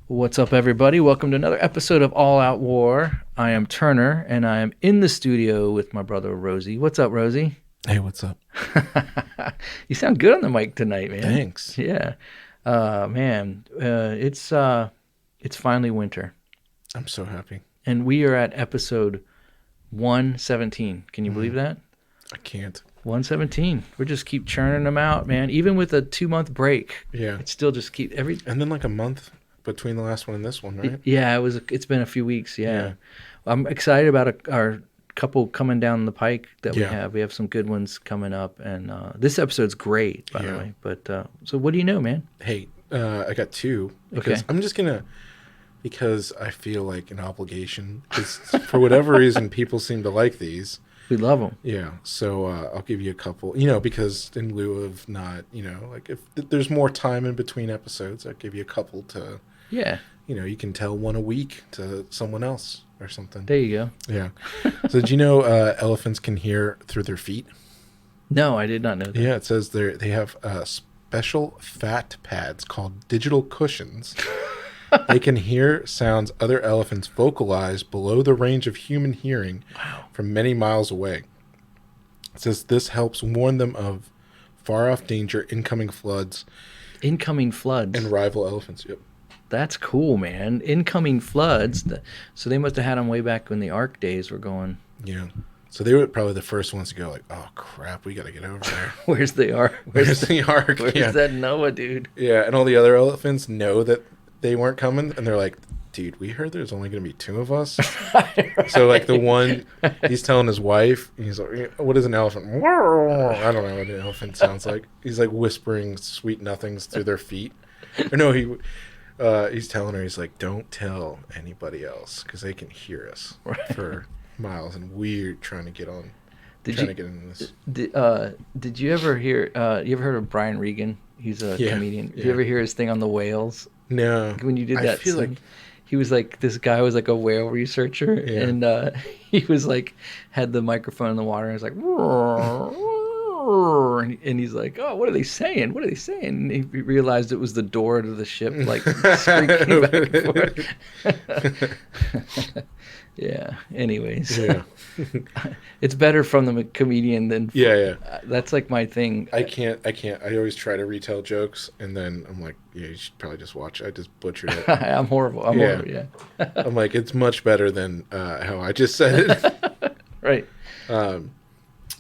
What's up, everybody? Welcome to another episode of All Out War. I am Turner, and I am in the studio with my brother Rosie. What's up, Rosie? Hey, what's up? You sound good on the mic tonight, man. Thanks. Yeah, it's finally winter, I'm so happy. and we are at episode 117. Can you believe that? I can't. 117. We just keep churning them out, man. Even with a 2-month break, Yeah. it still just keep every. And then like a month between the last one and this one, right? Yeah, it's been a few weeks. Yeah. I'm excited about our couple coming down the pike that we Yeah. have. We have some good ones coming up, and this episode's great, by the Yeah. way. But so, what do you know, man? Hey, I got two. Because Okay. I'm just going to, because I feel like an obligation. Because for whatever reason, people seem to like these. We love them. Yeah. So I'll give you a couple, because in lieu of not, like if there's more time in between episodes, I'll give you a couple to, Yeah, you can tell one a week to someone else or something. there you go. Yeah. So did you know elephants can hear through their feet? No, I did not know that. Yeah, it says they have special fat pads called digital cushions. They can hear sounds other elephants vocalize below the range of human hearing from many miles away. It says this helps warn them of far-off danger, incoming floods, Incoming floods. and rival elephants. Yep. That's cool, man. Incoming floods. So they must have had them way back when the Ark days were going. Yeah. So they were probably the first ones to go like, oh, crap, we got to get over there. Where's the Ark? Where's the Ark? Where's Yeah. that Noah dude? Yeah, and all the other elephants know that they weren't coming, and they're like, dude, we heard there's only going to be two of us. So, like, the one, he's telling his wife, he's like, what is an elephant? I don't know what an elephant sounds like. He's, like, whispering sweet nothings through their feet. Or no, he's telling her, he's like, don't tell anybody else, because they can hear us for miles, and we're trying to get on. Did trying you- to get into this. Did you ever hear? You ever heard of Brian Regan? He's a Yeah, comedian. Did yeah. you ever hear his thing on the whales? No. When you did I that, feel thing? like, He was like, this guy was like a whale researcher, Yeah. and he was like, had the microphone in the water, and he was like, and he's like, oh, what are they saying? What are they saying? And he realized it was the door to the ship, like squeaking back and forth. Yeah. Anyways, yeah. it's better from the comedian than Yeah. that's like my thing. I can't. I always try to retell jokes, and then I'm like, yeah, you should probably just watch it. I just butchered it. I'm horrible. I'm Yeah. horrible. Yeah. I'm like, it's much better than how I just said it. Right.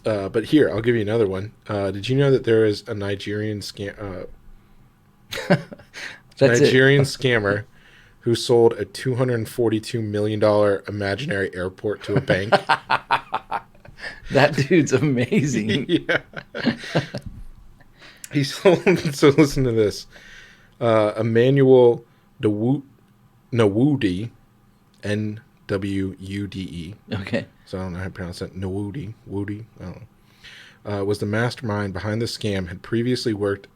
But here, I'll give you another one. Did you know that there is a Nigerian That's Nigerian it. scammer who sold a $242 million imaginary airport to a bank? That dude's amazing. Yeah. He sold. So listen to this. Emmanuel Nawoodi, Nwude. Okay. So I don't know how to pronounce that. Nawoodi. Woody. I don't know. Was the mastermind behind the scam, had previously worked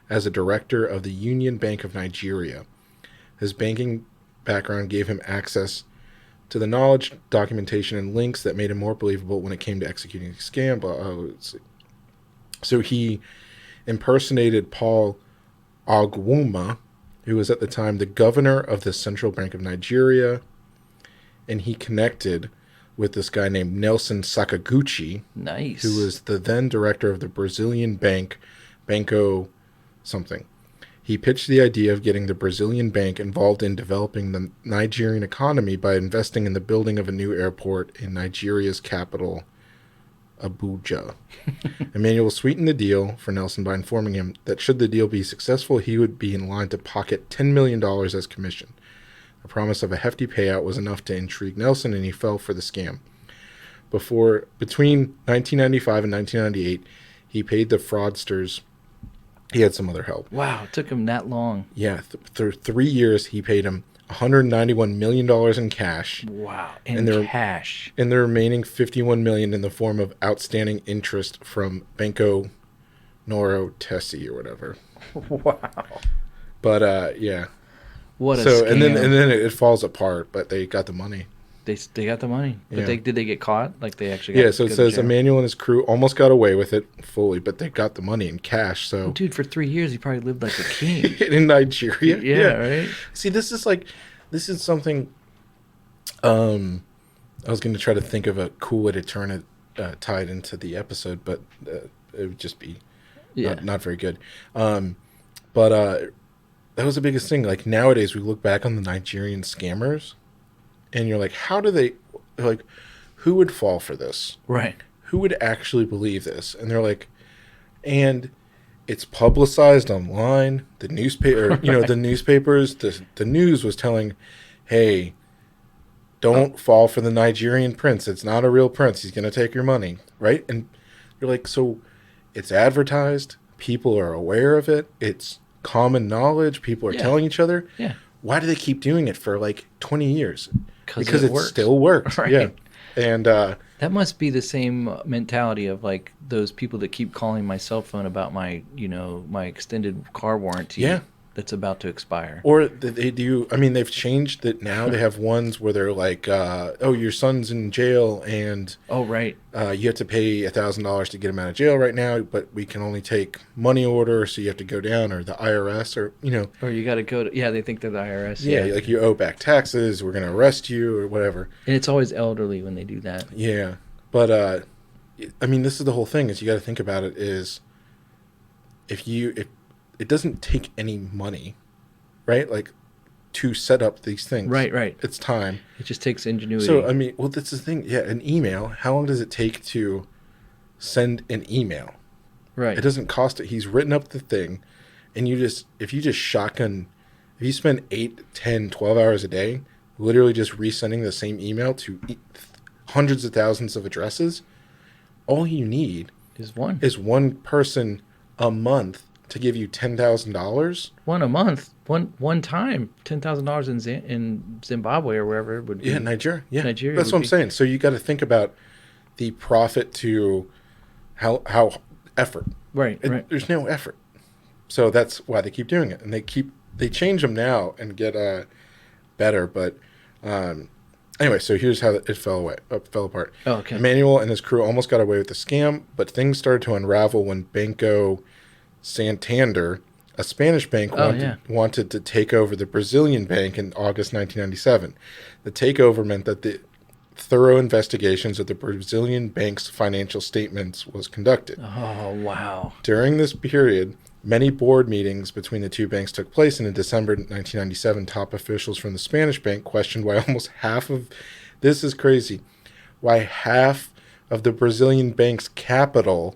as a director of the Union Bank of Nigeria. His banking background gave him access to the knowledge, documentation, and links that made him more believable when it came to executing the scam. Let's see. So he impersonated Paul Agwuma, who was at the time the governor of the Central Bank of Nigeria, and he connected with this guy named Nelson Sakaguchi, Nice. who was the then director of the Brazilian bank, Banco something. He pitched the idea of getting the Brazilian bank involved in developing the Nigerian economy by investing in the building of a new airport in Nigeria's capital, Abuja. Emmanuel sweetened the deal for Nelson by informing him that should the deal be successful, he would be in line to pocket $10 million as commission. The promise of a hefty payout was enough to intrigue Nelson, and he fell for the scam. Between 1995 and 1998, he paid the fraudsters. He had some other help. Wow, it took him that long. Yeah, through 3 years, he paid him $191 million in cash, Wow, And in they're- cash. and the remaining $51 million in the form of outstanding interest from Banco Noro Tessi or whatever. Wow, But yeah, what a so scam. and then it falls apart, but they got the money. They got the money, but Yeah. did they get caught? Like they actually got Yeah, so it go to says jail? Emmanuel and his crew almost got away with it fully, but they got the money in cash. Well, So dude, for 3 years he probably lived like a king. in Nigeria, Yeah, yeah. right. See, this is something. I was going to try to think of a cool way to turn it tied into the episode, but it would just be Yeah, not very good. But that was the biggest thing. Like nowadays, we look back on the Nigerian scammers, and you're like, how do they like? Who would fall for this? right. Who would actually believe this? And they're like, and it's publicized online. The newspaper, the newspapers, the news was telling, hey, don't fall for the Nigerian prince. It's not a real prince. He's going to take your money, right? And you're like, so it's advertised. People are aware of it. It's common knowledge. People are Yeah. telling each other. Yeah, Why do they keep doing it for like 20 years? Because it it works. still works. Right. Yeah. And That must be the same mentality of like those people that keep calling my cell phone about my, my extended car warranty. Yeah. That's about to expire. or they do. I mean, they've changed it now. They have ones where they're like, oh, your son's in jail and Oh, right. you have to pay $1,000 to get him out of jail right now, but we can only take money order, so you have to go down, or the IRS, or Or you got to go to, they think they're the IRS. yeah, like you owe back taxes, we're gonna arrest you or whatever. And it's always elderly when they do that. Yeah, but I mean, this is the whole thing. Is you got to think about it. Is if it doesn't take any money, right? Like to set up these things. Right. It's time. It just takes ingenuity. So I mean, well, that's the thing. Yeah, an email. How long does it take to send an email? right. It doesn't cost it. He's written up the thing, and if you just shotgun, if you spend 8, 10, 12 hours a day, literally just resending the same email to hundreds of thousands of addresses, all you need Is one person a month to give you $10,000. one a month, one time, $10,000 in Zimbabwe or wherever it would be. Yeah, Nigeria. Yeah, Nigeria that's would what I'm be- saying. So you got to think about the profit to how effort. Right. Right. There's no effort. So that's why they keep doing it, and they change them now and get better. But anyway, so here's how it fell apart. Oh, okay. Emmanuel and his crew almost got away with the scam, but things started to unravel when Banco Santander, a Spanish bank, wanted to take over the Brazilian bank in August 1997. The takeover meant that the thorough investigations of the Brazilian bank's financial statements was conducted. Oh, wow. During this period, many board meetings between the two banks took place, and in December 1997, top officials from the Spanish bank questioned why this is crazy, why half of the Brazilian bank's capital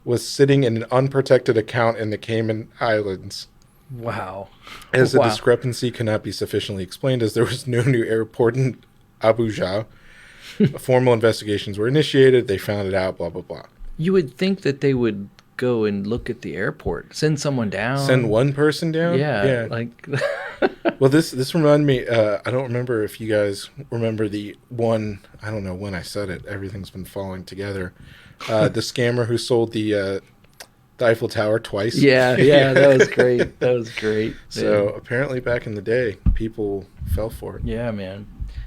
was sitting in an unprotected account in the Cayman Islands. Wow. As the Wow. discrepancy cannot be sufficiently explained, as there was no new airport in Abuja. Formal investigations were initiated. They found it out, blah, blah, blah. You would think that they would go and look at the airport, send someone down. Send one person down? Yeah. Like, Well, this reminded me, I don't remember if you guys remember the one, I don't know when I said it, everything's been falling together. The scammer who sold the Eiffel Tower twice. yeah, that was great. That was great. So man. apparently back in the day, people fell for it. Yeah, man.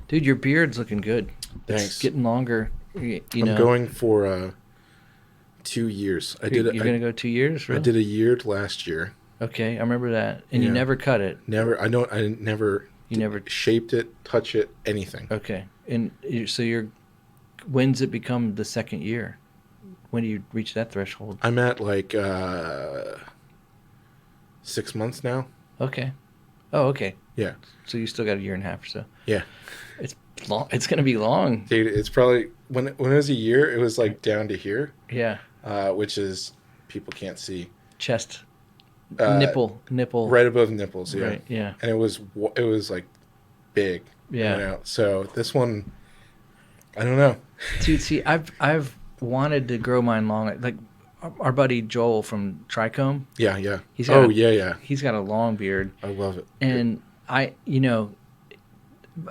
Dude, your beard's looking good. Thanks. It's getting longer. You know. I'm going for 2 years. You're going to go 2 years? Really? I did a year last year. Okay, I remember that. And you Yeah. never cut it. I never You never. shaped it, touch it, anything. Okay. And when's it become the second year? When do you reach that threshold? I'm at like 6 months now. Okay. Oh, okay. Yeah. So you still got a year and a half or so. Yeah. It's long. It's going to be long. Dude, it's probably when it was a year, it was like down to here, Yeah. which is people can't see. Chest. Uh, Nipple. Right above nipples, yeah. Right. Yeah. And it was like big. Yeah. So this one, I don't know. Dude, see, I've wanted to grow mine long. Like our buddy Joel from Trichome, Yeah, yeah. He's got yeah. he's got a long beard, I love it. and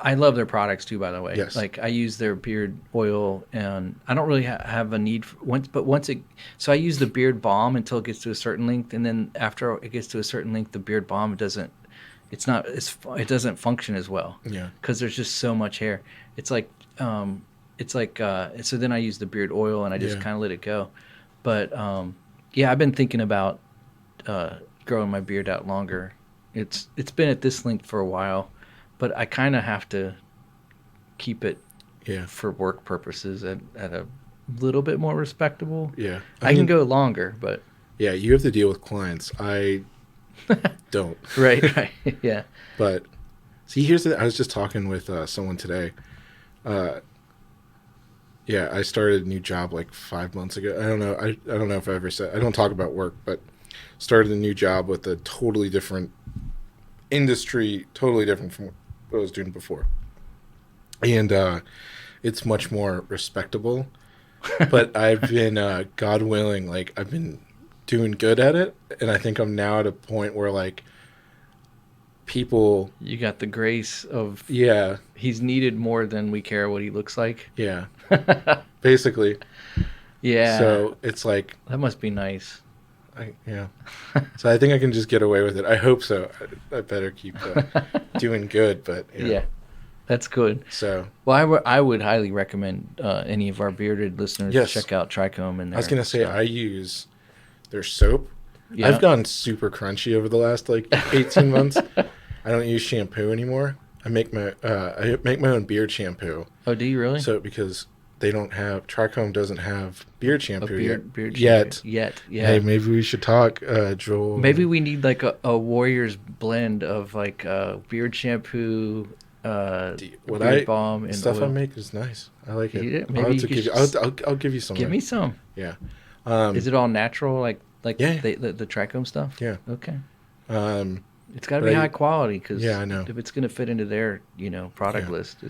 I love their products too. By the way, Yes. like I use their beard oil, and I don't really have a need for once it. So I use the beard balm until it gets to a certain length, and then after it gets to a certain length, the beard balm it doesn't function as well. Yeah. Because there's just so much hair. It's like so then I use the beard oil and I just kind of let it go. But yeah, I've been thinking about growing my beard out longer. It's been at this length for a while, but I kind of have to keep it for work purposes at a little bit more respectable. Yeah. I can go longer, but yeah, you have to deal with clients. I don't. Right. Yeah. But see, I was just talking with someone today. Yeah, I started a new job like 5 months ago. I don't know. I don't know if I ever said. I don't talk about work, but started a new job with a totally different industry, totally different from what I was doing before, and it's much more respectable. But I've been, God willing, like I've been doing good at it, and I think I'm now at a point where like people. You got the grace of he's needed more than we care what he looks like. Yeah. Basically. Yeah. So it's like that must be nice. So I think I can just get away with it. I hope so. I better keep doing good, but yeah. That's good. So well, I would highly recommend any of our bearded listeners to check out Trichome. And I was gonna say I use their soap. Yeah. I've gone super crunchy over the last like 18 months. I don't use shampoo anymore. I make my own beard shampoo. Oh, do you really? So because they don't have Trichome doesn't have beard shampoo beard yet. Yeah. Hey, maybe we should talk, Joel. Maybe we need like a warrior's blend of like beard shampoo, beard balm, and stuff oil. I make is nice. I like it. Maybe I'll give you some. Give me some. Yeah. Is it all natural? Like yeah. the Trichome stuff? Yeah. Okay. It's got to be high quality because I know if it's going to fit into their product list.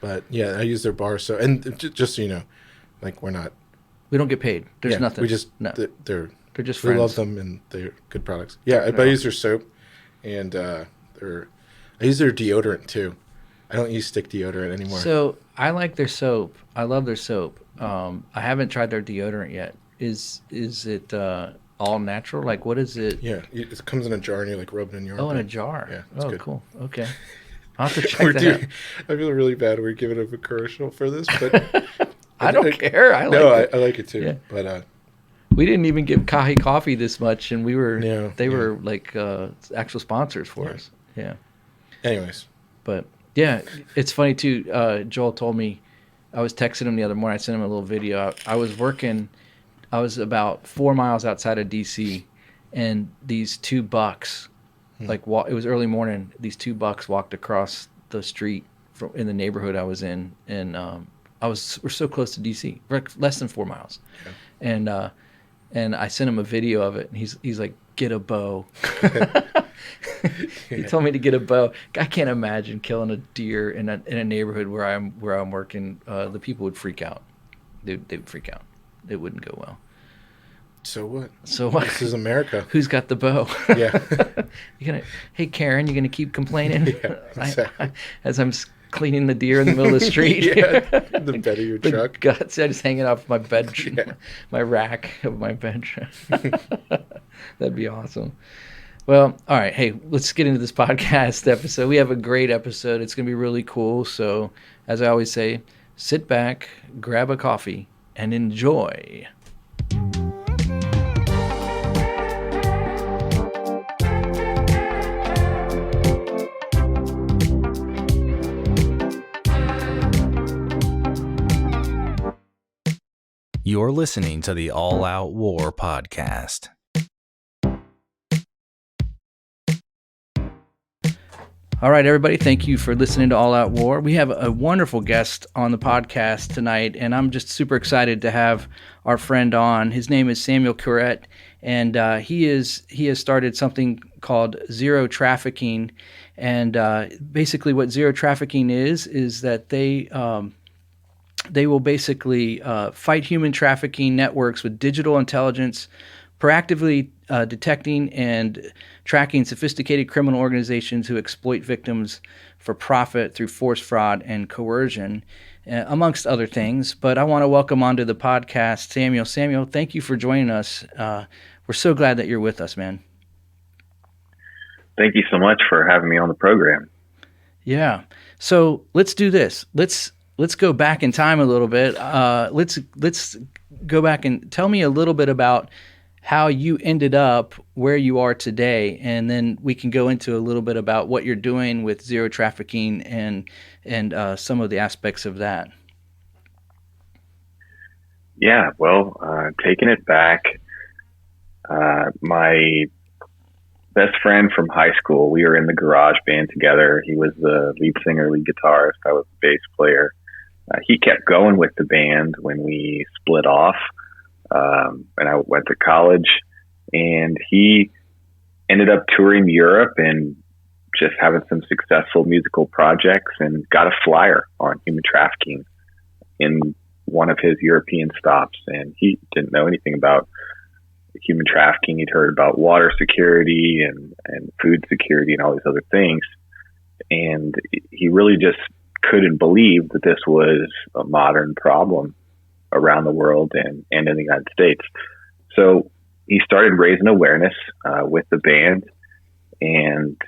But yeah, I use their bar soap, and just so you know, like we don't get paid. There's nothing. We just they're just we friends. love them and they're good products. Yeah, but I use their soap, and I use their deodorant too. I don't use stick deodorant anymore. So I like their soap. I love their soap. I haven't tried their deodorant yet. Is it all natural? Like what is it? Yeah, it comes in a jar and you like rub it in your. Oh, in a jar. Yeah. Oh, good. Cool. Okay. I'll have to check that out. I feel really bad we're giving up a commercial for this, but I don't care. I like it too. Yeah. But we didn't even give Kahi Coffee this much, and they were like actual sponsors for us. Yeah. Anyways. But yeah, it's funny too. Joel told me, I was texting him the other morning. I sent him a little video. I was about 4 miles outside of DC, and these two bucks. It was early morning. These two bucks walked across the street in the neighborhood I was in, and we're so close to DC, less than 4 miles, and I sent him a video of it, and he's like, "Get a bow." He told me to get a bow. I can't imagine killing a deer in a neighborhood where I'm working. The people would freak out. They would freak out. It wouldn't go well. So what? This is America. Who's got the bow? Yeah. Hey Karen, you gonna keep complaining? Yeah, exactly. As I'm cleaning the deer in the middle of the street. Yeah, the bed of your truck. Guts, I just hang it off my bed, my rack of my bench. That'd be awesome. Well, all right. Hey, let's get into this podcast episode. We have a great episode. It's gonna be really cool. So, as I always say, sit back, grab a coffee, and enjoy. You're listening to the All Out War podcast. All right, everybody. Thank you for listening to All Out War. We have a wonderful guest on the podcast tonight, and I'm just super excited to have our friend on. His name is Samuel Curet, and he has started something called Zero Trafficking. And basically, what Zero Trafficking is that they will basically fight human trafficking networks with digital intelligence, proactively detecting and tracking sophisticated criminal organizations who exploit victims for profit through force, fraud, and coercion, amongst other things. But I want to welcome onto the podcast Samuel. Samuel, thank you for joining us. We're so glad that you're with us, man. Thank you so much for having me on the program. Yeah. So let's do this. Let's go back in time a little bit. Let's go back and tell me a little bit about how you ended up where you are today, and then we can go into a little bit about what you're doing with zero trafficking and some of the aspects of that. Yeah, well, taking it back, my best friend from high school, we were in the garage band together. He was the lead singer, lead guitarist. I was the bass player. He kept going with the band when we split off, and I went to college, and he ended up touring Europe and just having some successful musical projects, and got a flyer on human trafficking in one of his European stops. And he didn't know anything about human trafficking. He'd heard about water security and food security and all these other things. And he really just couldn't believe that this was a modern problem around the world and in the United States. So he started raising awareness with the band, and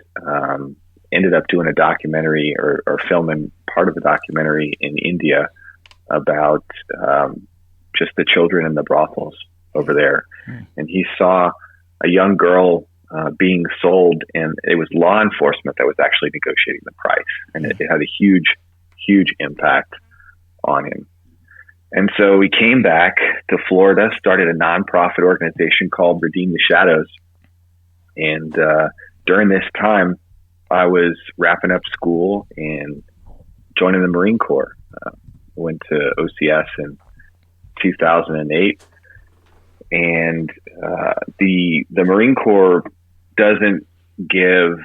ended up doing a documentary or filming part of a documentary in India about just the children in the brothels over there. And he saw a young girl being sold, and it was law enforcement that was actually negotiating the price. And it had a huge impact on him. And so we came back to Florida, started a nonprofit organization called Redeem the Shadows. And during this time, I was wrapping up school and joining the Marine Corps. Went to OCS in 2008. And the Marine Corps doesn't give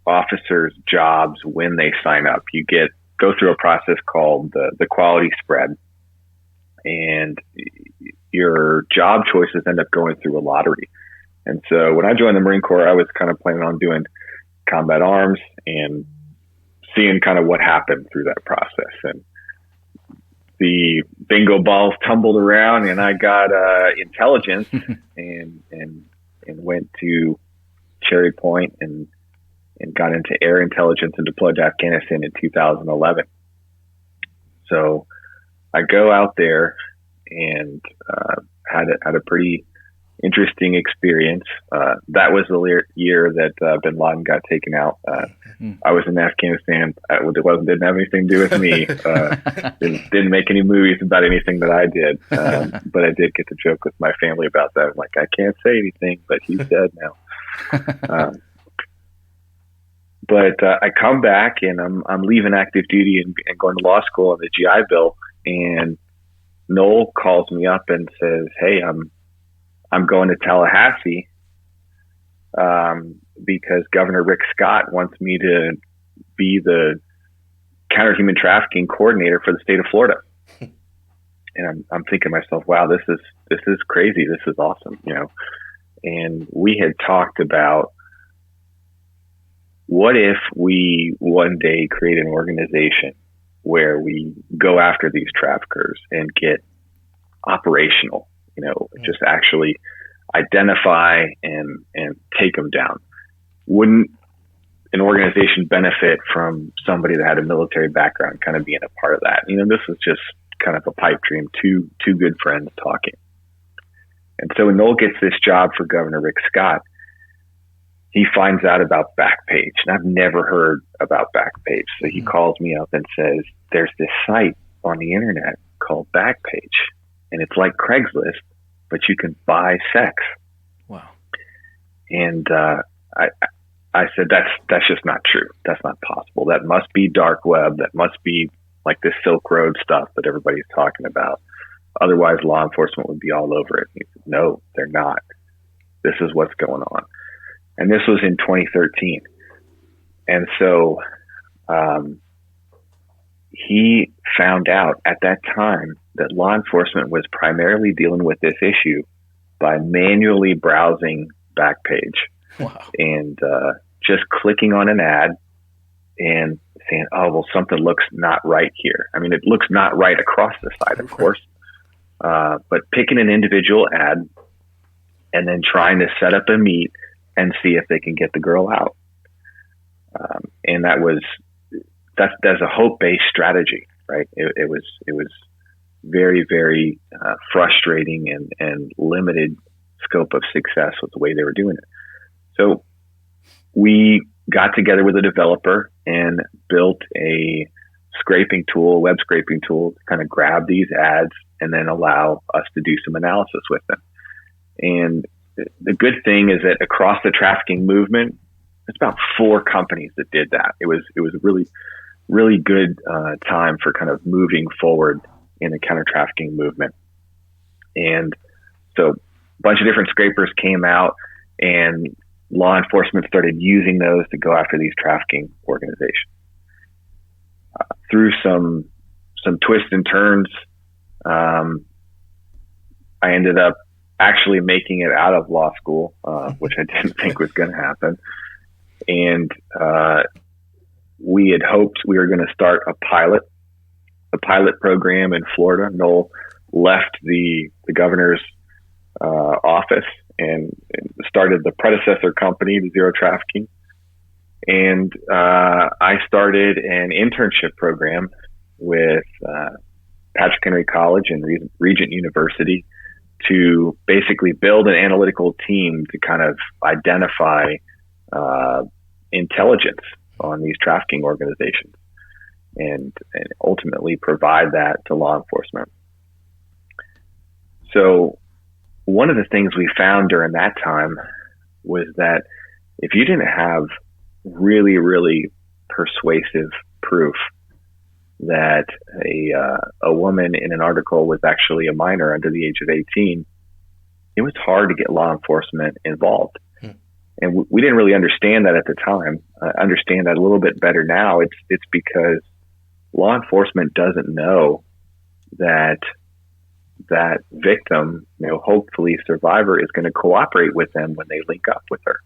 officers jobs when they sign up. You go through a process called the quality spread, and your job choices end up going through a lottery. And so when I joined the Marine Corps, I was kind of planning on doing combat arms and seeing kind of what happened through that process. And the bingo balls tumbled around, and I got intelligence and went to Cherry Point and got into air intelligence and deployed to Afghanistan in 2011. So I go out there and had a pretty interesting experience. That was the year that Bin Laden got taken out. I was in Afghanistan. Didn't have anything to do with me. Didn't make any movies about anything that I did. But I did get to joke with my family about that. I'm like, I can't say anything, but he's dead now. But I come back, and I'm leaving active duty and going to law school on the GI Bill. And Noel calls me up and says, "Hey, I'm going to Tallahassee because Governor Rick Scott wants me to be the counter human trafficking coordinator for the state of Florida." And I'm thinking to myself, wow, this is crazy. This is awesome, And we had talked about, what if we one day create an organization where we go after these traffickers and get operational, just actually identify and take them down? Wouldn't an organization benefit from somebody that had a military background kind of being a part of that? This was just kind of a pipe dream, two good friends talking. And so when Noel gets this job for Governor Rick Scott, he finds out about Backpage, and I've never heard about Backpage. So he calls me up and says, there's this site on the internet called Backpage, and it's like Craigslist, but you can buy sex. Wow. And I said, that's just not true. That's not possible. That must be dark web. That must be like this Silk Road stuff that everybody's talking about. Otherwise, law enforcement would be all over it. He said, no, they're not. This is what's going on. And this was in 2013. And so he found out at that time that law enforcement was primarily dealing with this issue by manually browsing Backpage. Wow. And just clicking on an ad and saying, oh, well, something looks not right here. I mean, it looks not right across the site, of course. But picking an individual ad and then trying to set up a meet and see if they can get the girl out. And that's a hope-based strategy, right? It was very, very frustrating and limited scope of success with the way they were doing it. So we got together with a developer and built a web scraping tool to kind of grab these ads and then allow us to do some analysis with them. And the good thing is that across the trafficking movement, it's about 4 companies that did that. It was a really, really good time for kind of moving forward in the counter trafficking movement. And so a bunch of different scrapers came out, and law enforcement started using those to go after these trafficking organizations. Through some twists and turns, I ended up actually making it out of law school, which I didn't think was going to happen. And we had hoped we were going to start a pilot program in Florida. Noel left the governor's office and started the predecessor company, the Zero Trafficking. And I started an internship program with Patrick Henry College and Regent University to basically build an analytical team to kind of identify intelligence on these trafficking organizations and ultimately provide that to law enforcement. So one of the things we found during that time was that if you didn't have really, really persuasive proof that a woman in an article was actually a minor under the age of 18, it was hard to get law enforcement involved. And we didn't really understand that at the time. I understand that a little bit better now. It's because law enforcement doesn't know that victim, hopefully survivor, is going to cooperate with them when they link up with her.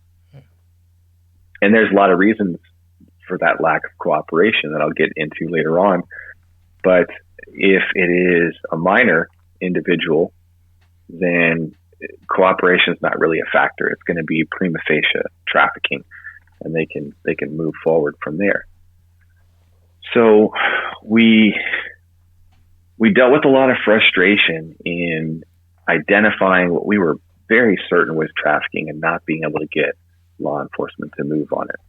And there's a lot of reasons for that lack of cooperation that I'll get into later on. But if it is a minor individual, then cooperation is not really a factor. It's going to be prima facie trafficking, and they can move forward from there. So we dealt with a lot of frustration in identifying what we were very certain was trafficking and not being able to get law enforcement to move on it.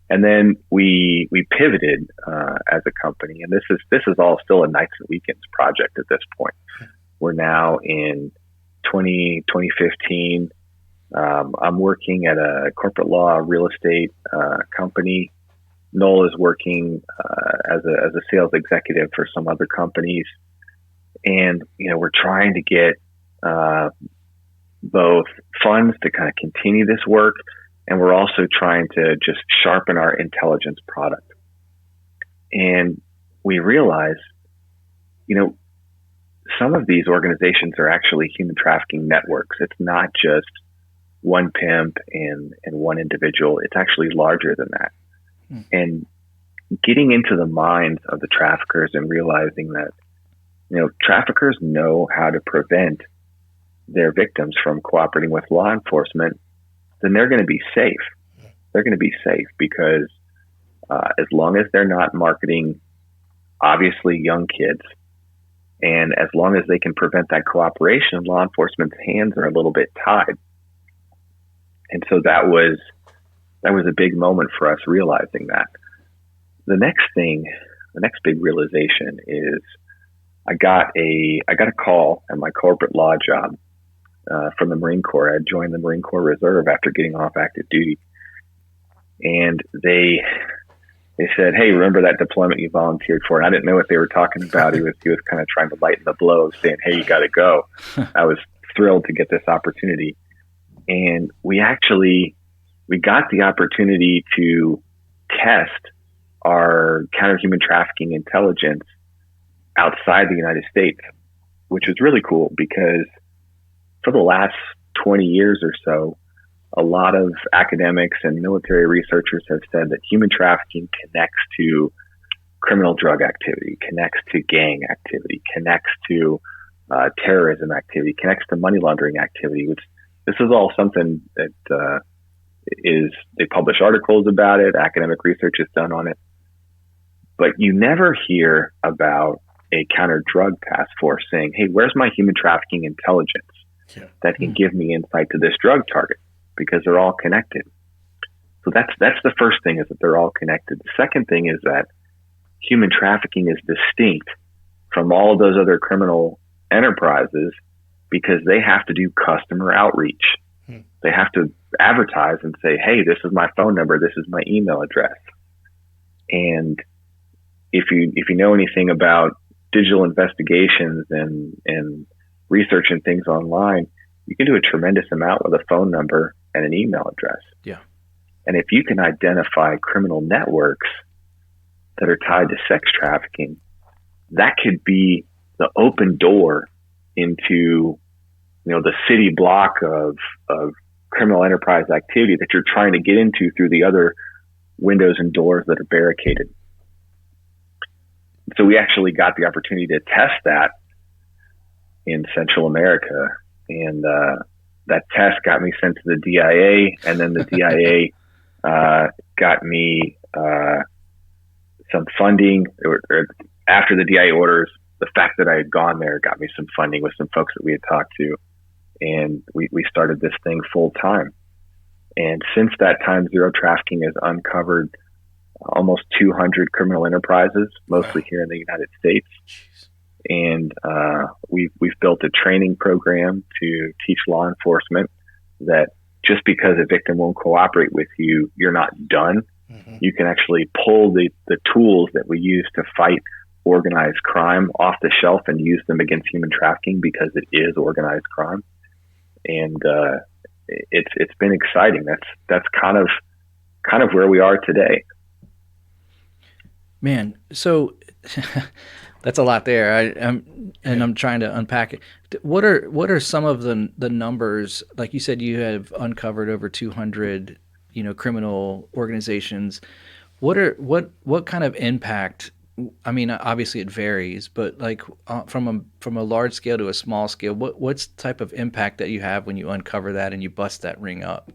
And then we pivoted as a company, and this is all still a nights and weekends project at this point. We're now in 2015. I'm working at a corporate law real estate company. Noel is working as a sales executive for some other companies, and we're trying to get both funds to kind of continue this work, and we're also trying to just sharpen our intelligence product. And we realize, some of these organizations are actually human trafficking networks. It's not just one pimp and one individual. It's actually larger than that. And getting into the minds of the traffickers and realizing that, traffickers know how to prevent their victims from cooperating with law enforcement, then they're going to be safe. They're going to be safe because as long as they're not marketing, obviously, young kids, and as long as they can prevent that cooperation, law enforcement's hands are a little bit tied. And so that was a big moment for us realizing that. The next big realization is I got a call at my corporate law job from the Marine Corps. I had joined the Marine Corps Reserve after getting off active duty. And they said, "Hey, remember that deployment you volunteered for?" And I didn't know what they were talking about. He was kind of trying to lighten the blow, saying, "Hey, you got to go." I was thrilled to get this opportunity. And we got the opportunity to test our counter-human trafficking intelligence outside the United States, which was really cool because for the last 20 years or so, a lot of academics and military researchers have said that human trafficking connects to criminal drug activity, connects to gang activity, connects to terrorism activity, connects to money laundering activity, which this is all something that they publish articles about it. Academic research is done on it, but you never hear about a counter drug task force saying, "Hey, where's my human trafficking intelligence that can give me insight to this drug target?" Because they're all connected. So that's the first thing, is that they're all connected. The second thing is that human trafficking is distinct from all of those other criminal enterprises because they have to do customer outreach. They have to advertise and say, "Hey, this is my phone number. This is my email address." And if you know anything about digital investigations and researching things online, you can do a tremendous amount with a phone number and an email address. Yeah. And if you can identify criminal networks that are tied to sex trafficking, that could be the open door into, the city block of criminal enterprise activity that you're trying to get into through the other windows and doors that are barricaded. So we actually got the opportunity to test that in Central America, and that test got me sent to the DIA, and then the DIA got me some funding. Or after the DIA orders, the fact that I had gone there got me some funding with some folks that we had talked to, and we started this thing full time. And since that time, Zero Trafficking has uncovered almost 200 criminal enterprises, mostly here in the United States. And we've built a training program to teach law enforcement that just because a victim won't cooperate with you, you're not done. You can actually pull the tools that we use to fight organized crime off the shelf and use them against human trafficking, because it is organized crime. And it's been exciting. That's kind of where we are today. Man, so that's a lot there. I'm trying to unpack it. What are some of the numbers? Like you said, you have uncovered over 200, criminal organizations. What kind of impact? I mean, obviously it varies, but like from a large scale to a small scale, what's the type of impact that you have when you uncover that and you bust that ring up?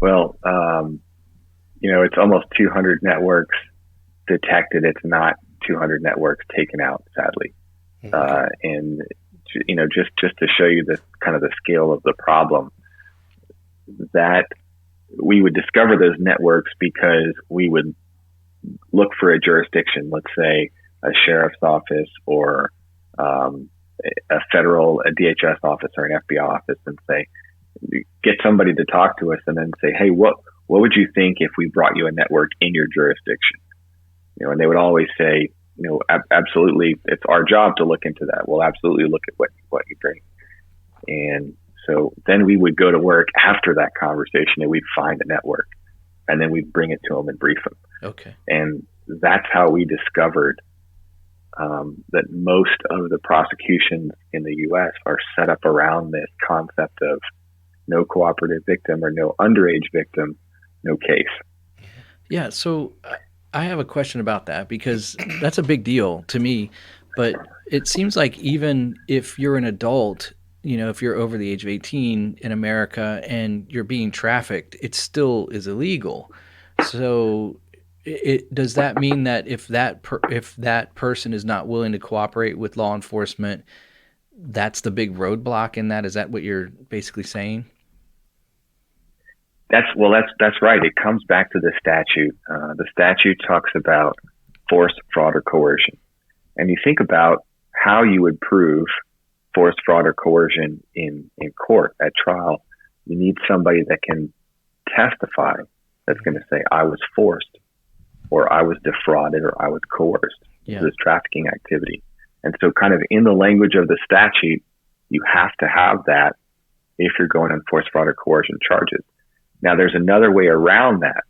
Well, it's almost 200 networks detected. It's not 200 networks taken out, sadly. And just to show you the kind of the scale of the problem, that we would discover those networks because we would look for a jurisdiction, let's say a sheriff's office or a DHS office or an FBI office, and say, get somebody to talk to us, and then say, "Hey, what would you think if we brought you a network in your jurisdiction?" And they would always say, absolutely, it's our job to look into that. We'll absolutely look at what you bring. And so then we would go to work after that conversation, and we'd find a network, and then we'd bring it to them and brief them. Okay. And that's how we discovered that most of the prosecutions in the U.S. are set up around this concept of no cooperative victim or no underage victim, no case. Yeah. So I have a question about that, because that's a big deal to me, but it seems like even if you're an adult, if you're over the age of 18 in America and you're being trafficked, it still is illegal. So does that mean that if that person is not willing to cooperate with law enforcement, that's the big roadblock in that? Is that what you're basically saying? That's right. It comes back to the statute. The statute talks about force, fraud, or coercion. And you think about how you would prove force, fraud, or coercion in court at trial. You need somebody that can testify, that's going to say, I was forced, or I was defrauded, or I was coerced. Yeah. This trafficking activity. And so kind of in the language of the statute, you have to have that if you're going on force, fraud, or coercion charges. Now, there's another way around that.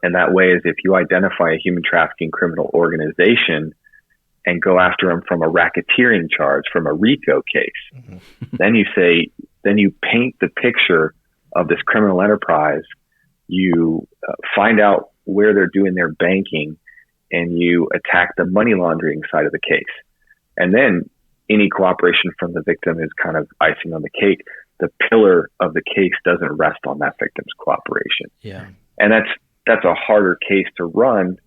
And that way is if you identify a human trafficking criminal organization and go after them from a racketeering charge, from a RICO case, then you paint the picture of this criminal enterprise. You find out where they're doing their banking, and you attack the money laundering side of the case. And then any cooperation from the victim is kind of icing on the cake. the pillar of the case doesn't rest on that victim's cooperation. Yeah. And that's a harder case to run,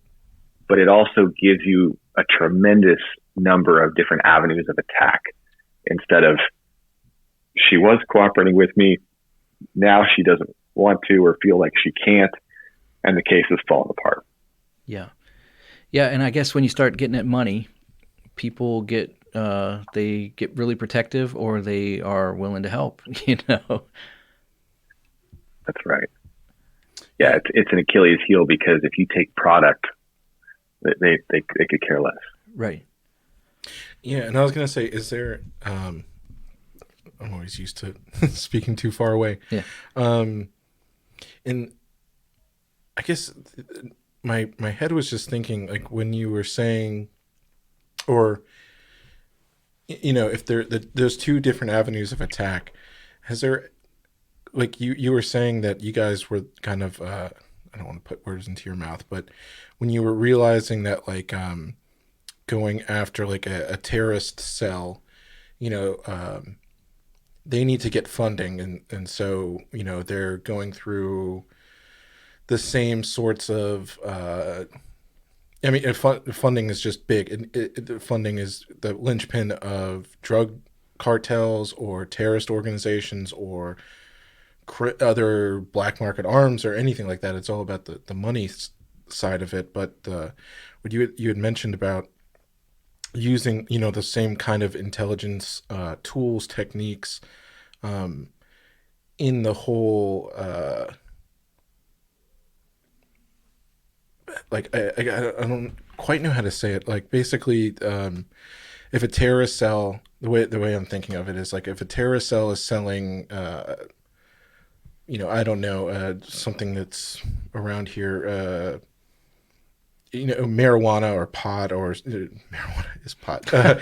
but it also gives you a tremendous number of different avenues of attack. Instead of, she was cooperating with me, now she doesn't want to or feel like she can't, and the case is falling apart. Yeah. Yeah, and I guess when you start getting at money, people get they get really protective, or they are willing to help, That's right. Yeah, it's an Achilles heel, because if you take product, they could care less. Right. Yeah, and I was going to say, is there I'm always used to speaking too far away. Yeah. And I guess my head was just thinking, like, when you were saying, or if there's two different avenues of attack, has there, like, you were saying that you guys were kind of I don't want to put words into your mouth, but when you were realizing that, like, going after like a terrorist cell, they need to get funding, and so they're going through the same sorts of funding is just big. Funding is the linchpin of drug cartels or terrorist organizations or other black market arms or anything like that. It's all about the money side of it. But what you had mentioned about using the same kind of intelligence tools, techniques in the whole like I don't quite know how to say it. Like, basically, if a terrorist cell, the way I'm thinking of it is, like, if a terrorist cell is selling I don't know, something that's around here, marijuana or pot, or marijuana is pot. I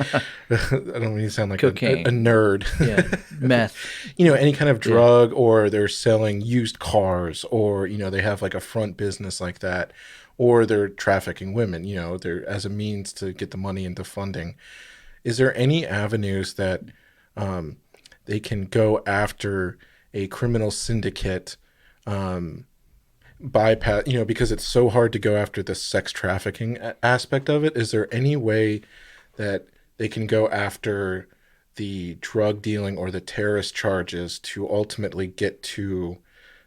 don't mean to sound like a nerd. Yeah, meth. Any kind of drug, or they're selling used cars, or they have like a front business like that, or they're trafficking women. They're as a means to get the money into funding. Is there any avenues that they can go after a criminal syndicate? Bypass, because it's so hard to go after the sex trafficking aspect of it. Is there any way that they can go after the drug dealing or the terrorist charges to ultimately get to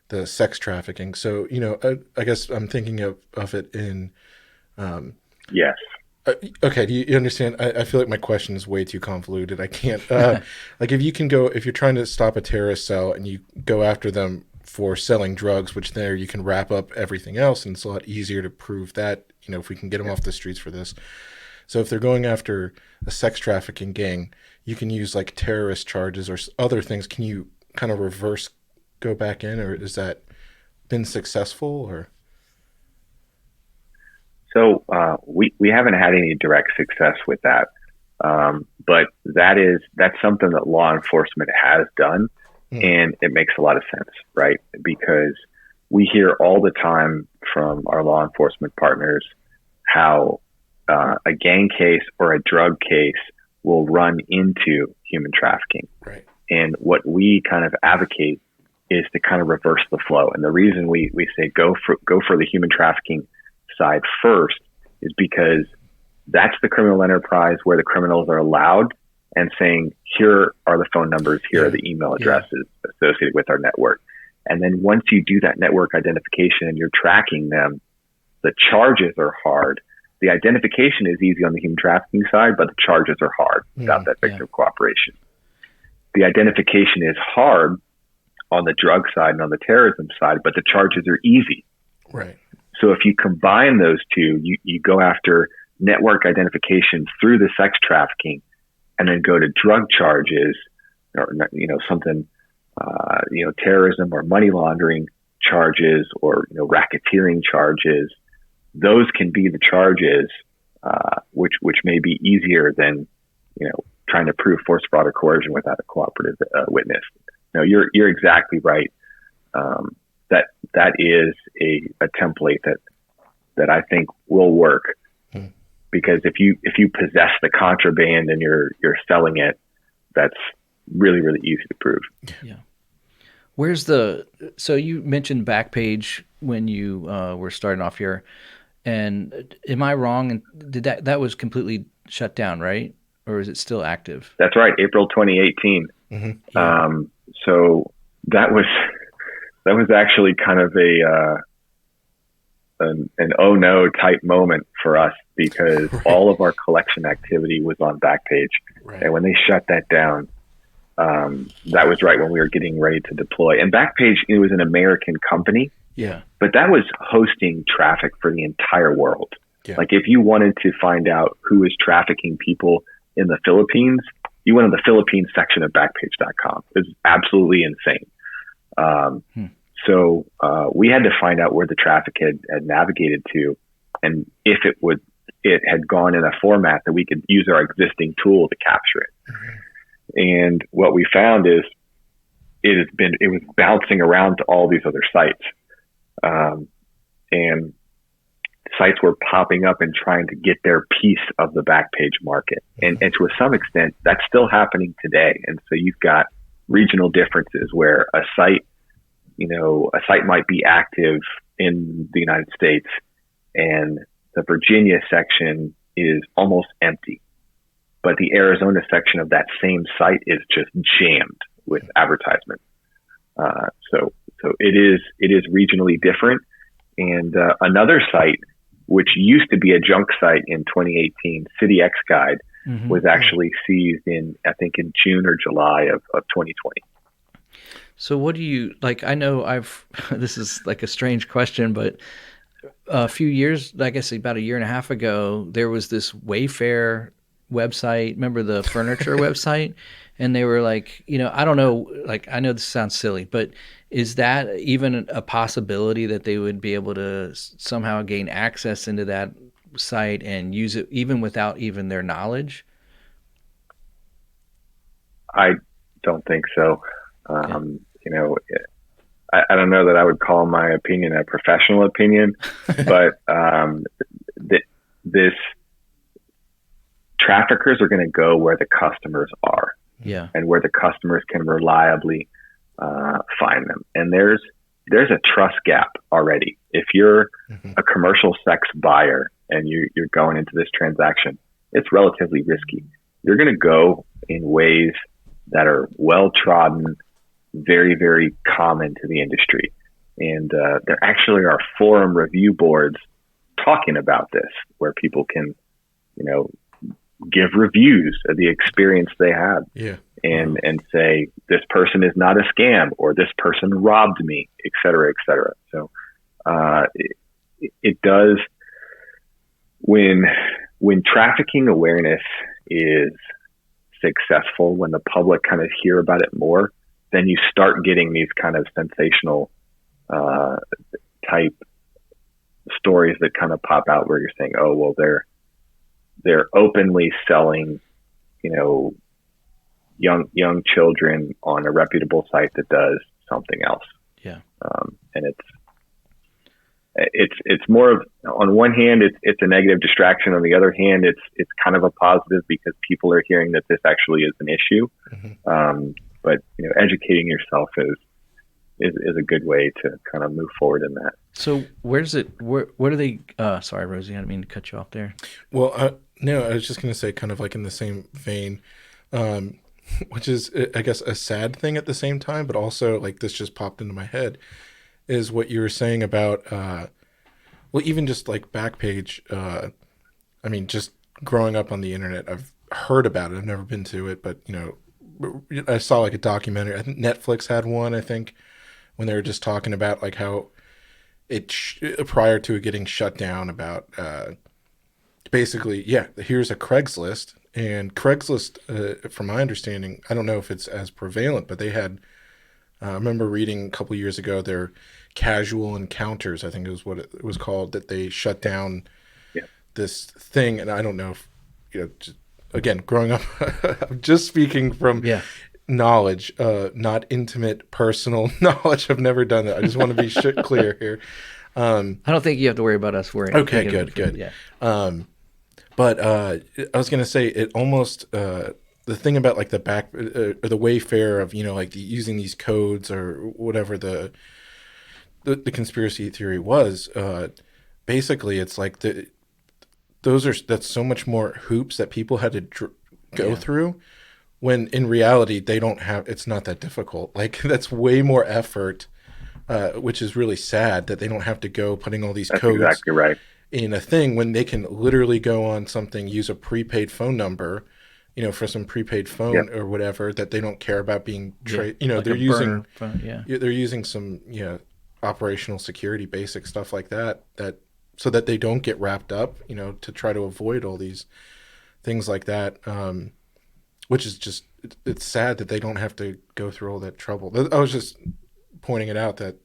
the sex trafficking? So, I guess I'm thinking of it in... Yes. Okay, do you understand? I feel like my question is way too convoluted. I can't... like, if you're trying to stop a terrorist cell and you go after them for selling drugs, which there you can wrap up everything else, and it's a lot easier to prove that, if we can get them off the streets for this. So if they're going after a sex trafficking gang, you can use like terrorist charges or other things. Can you kind of reverse go back in, or has that been successful? Or so we haven't had any direct success with that, but that's something that law enforcement has done. And it makes a lot of sense, right? Because we hear all the time from our law enforcement partners how a gang case or a drug case will run into human trafficking. Right. And what we kind of advocate is to kind of reverse the flow. And the reason we say go for the human trafficking side first is because that's the criminal enterprise where the criminals are allowed and saying, here are the phone numbers, here are the email addresses associated with our network. And then once you do that network identification and you're tracking them, the charges are hard. The identification is easy on the human trafficking side, but the charges are hard without that victim cooperation. The identification is hard on the drug side and on the terrorism side, but the charges are easy. Right. So if you combine those two, you go after network identification through the sex trafficking, and then go to drug charges, or something, terrorism or money laundering charges, or racketeering charges. Those can be the charges, which may be easier than trying to prove force, fraud, or coercion without a cooperative witness. No, you're exactly right. That is a template that I think will work. Because if you possess the contraband and you're selling it, that's really, really easy to prove. Yeah. So you mentioned Backpage when you were starting off here, and am I wrong? And did that was completely shut down, right? Or is it still active? That's right, April 2018. Mm-hmm. Yeah. So that was actually kind of an oh no type moment for us, because all of our collection activity was on Backpage. Right. And when they shut that down, that was right when we were getting ready to deploy. And Backpage, it was an American company, Yeah. but that was hosting traffic for the entire world. Yeah. Like if you wanted to find out who is trafficking people in the Philippines, you went to the Philippines section of Backpage.com. It's absolutely insane. So we had to find out where the traffic had navigated to, and if it had gone in a format that we could use our existing tool to capture it. Mm-hmm. And what we found is it was bouncing around to all these other sites, and sites were popping up and trying to get their piece of the Backpage market. And to some extent, that's still happening today. And so you've got regional differences where a site might be active in the United States and the Virginia section is almost empty, but the Arizona section of that same site is just jammed with advertisements. So it is regionally different. And another site, which used to be a junk site in 2018, City X Guide, was actually seized in June or July of 2020. So what do you like? I know this is like a strange question, but a few years, I guess about a year and a half ago, there was this Wayfair website. Remember the furniture website? And they were like, I don't know, like, I know this sounds silly, but is that even a possibility that they would be able to somehow gain access into that site and use it even without even their knowledge? I don't think so. Okay. I don't know that I would call my opinion a professional opinion, but this traffickers are going to go where the customers are. Yeah. And where the customers can reliably find them. And there's a trust gap already. If you're a commercial sex buyer and you're going into this transaction, it's relatively risky. You're going to go in ways that are well trodden, very, very common to the industry. And there actually are forum review boards talking about this, where people can, give reviews of the experience they had. Yeah. And say, this person is not a scam, or this person robbed me, et cetera, et cetera. So it does, when trafficking awareness is successful, when the public kind of hear about it more, then you start getting these kind of sensational type stories that kind of pop out, where you're saying, oh, well, they're openly selling, young children on a reputable site that does something else. Yeah. And it's more of, on one hand, it's a negative distraction. On the other hand, it's kind of a positive, because people are hearing that this actually is an issue. But educating yourself is a good way to kind of move forward in that. So where do they, sorry, Rosie, I didn't mean to cut you off there. Well, no, I was just going to say, kind of like in the same vein, which is, I guess, a sad thing at the same time, but also, like, this just popped into my head, is what you were saying about, well, even just like Backpage. I mean, just growing up on the internet, I've heard about it. I've never been to it, but, I saw like a documentary. I think Netflix had one, I think, when they were just talking about like how it, prior to it getting shut down, about, basically, yeah, here's a Craigslist. And Craigslist, from my understanding, I don't know if it's as prevalent, but they had, I remember reading a couple years ago, their casual encounters, I think it was what it was called, that they shut down this thing. And I don't know if, just, again, growing up, I'm just speaking from knowledge, not intimate, personal knowledge. I've never done that. I just want to be clear here. I don't think you have to worry about us worrying. Okay, good. Yeah. But I was going to say, it almost, the the thing about like the back or the Wayfair of, you know, like using these codes or whatever the conspiracy theory was, basically it's like that's so much more hoops that people had to go through, when in reality they don't have, it's not that difficult. Like that's way more effort, which is really sad that they don't have to go putting all these codes exactly right. in a thing when they can literally go on something, use a prepaid phone number, you know, for some prepaid phone or whatever, that they don't care about being you know, like they're using they're using some operational security basic stuff like that so that they don't get wrapped up, you know, to try to avoid all these things like that, which is just, it's sad that they don't have to go through all that trouble. I was just pointing it out that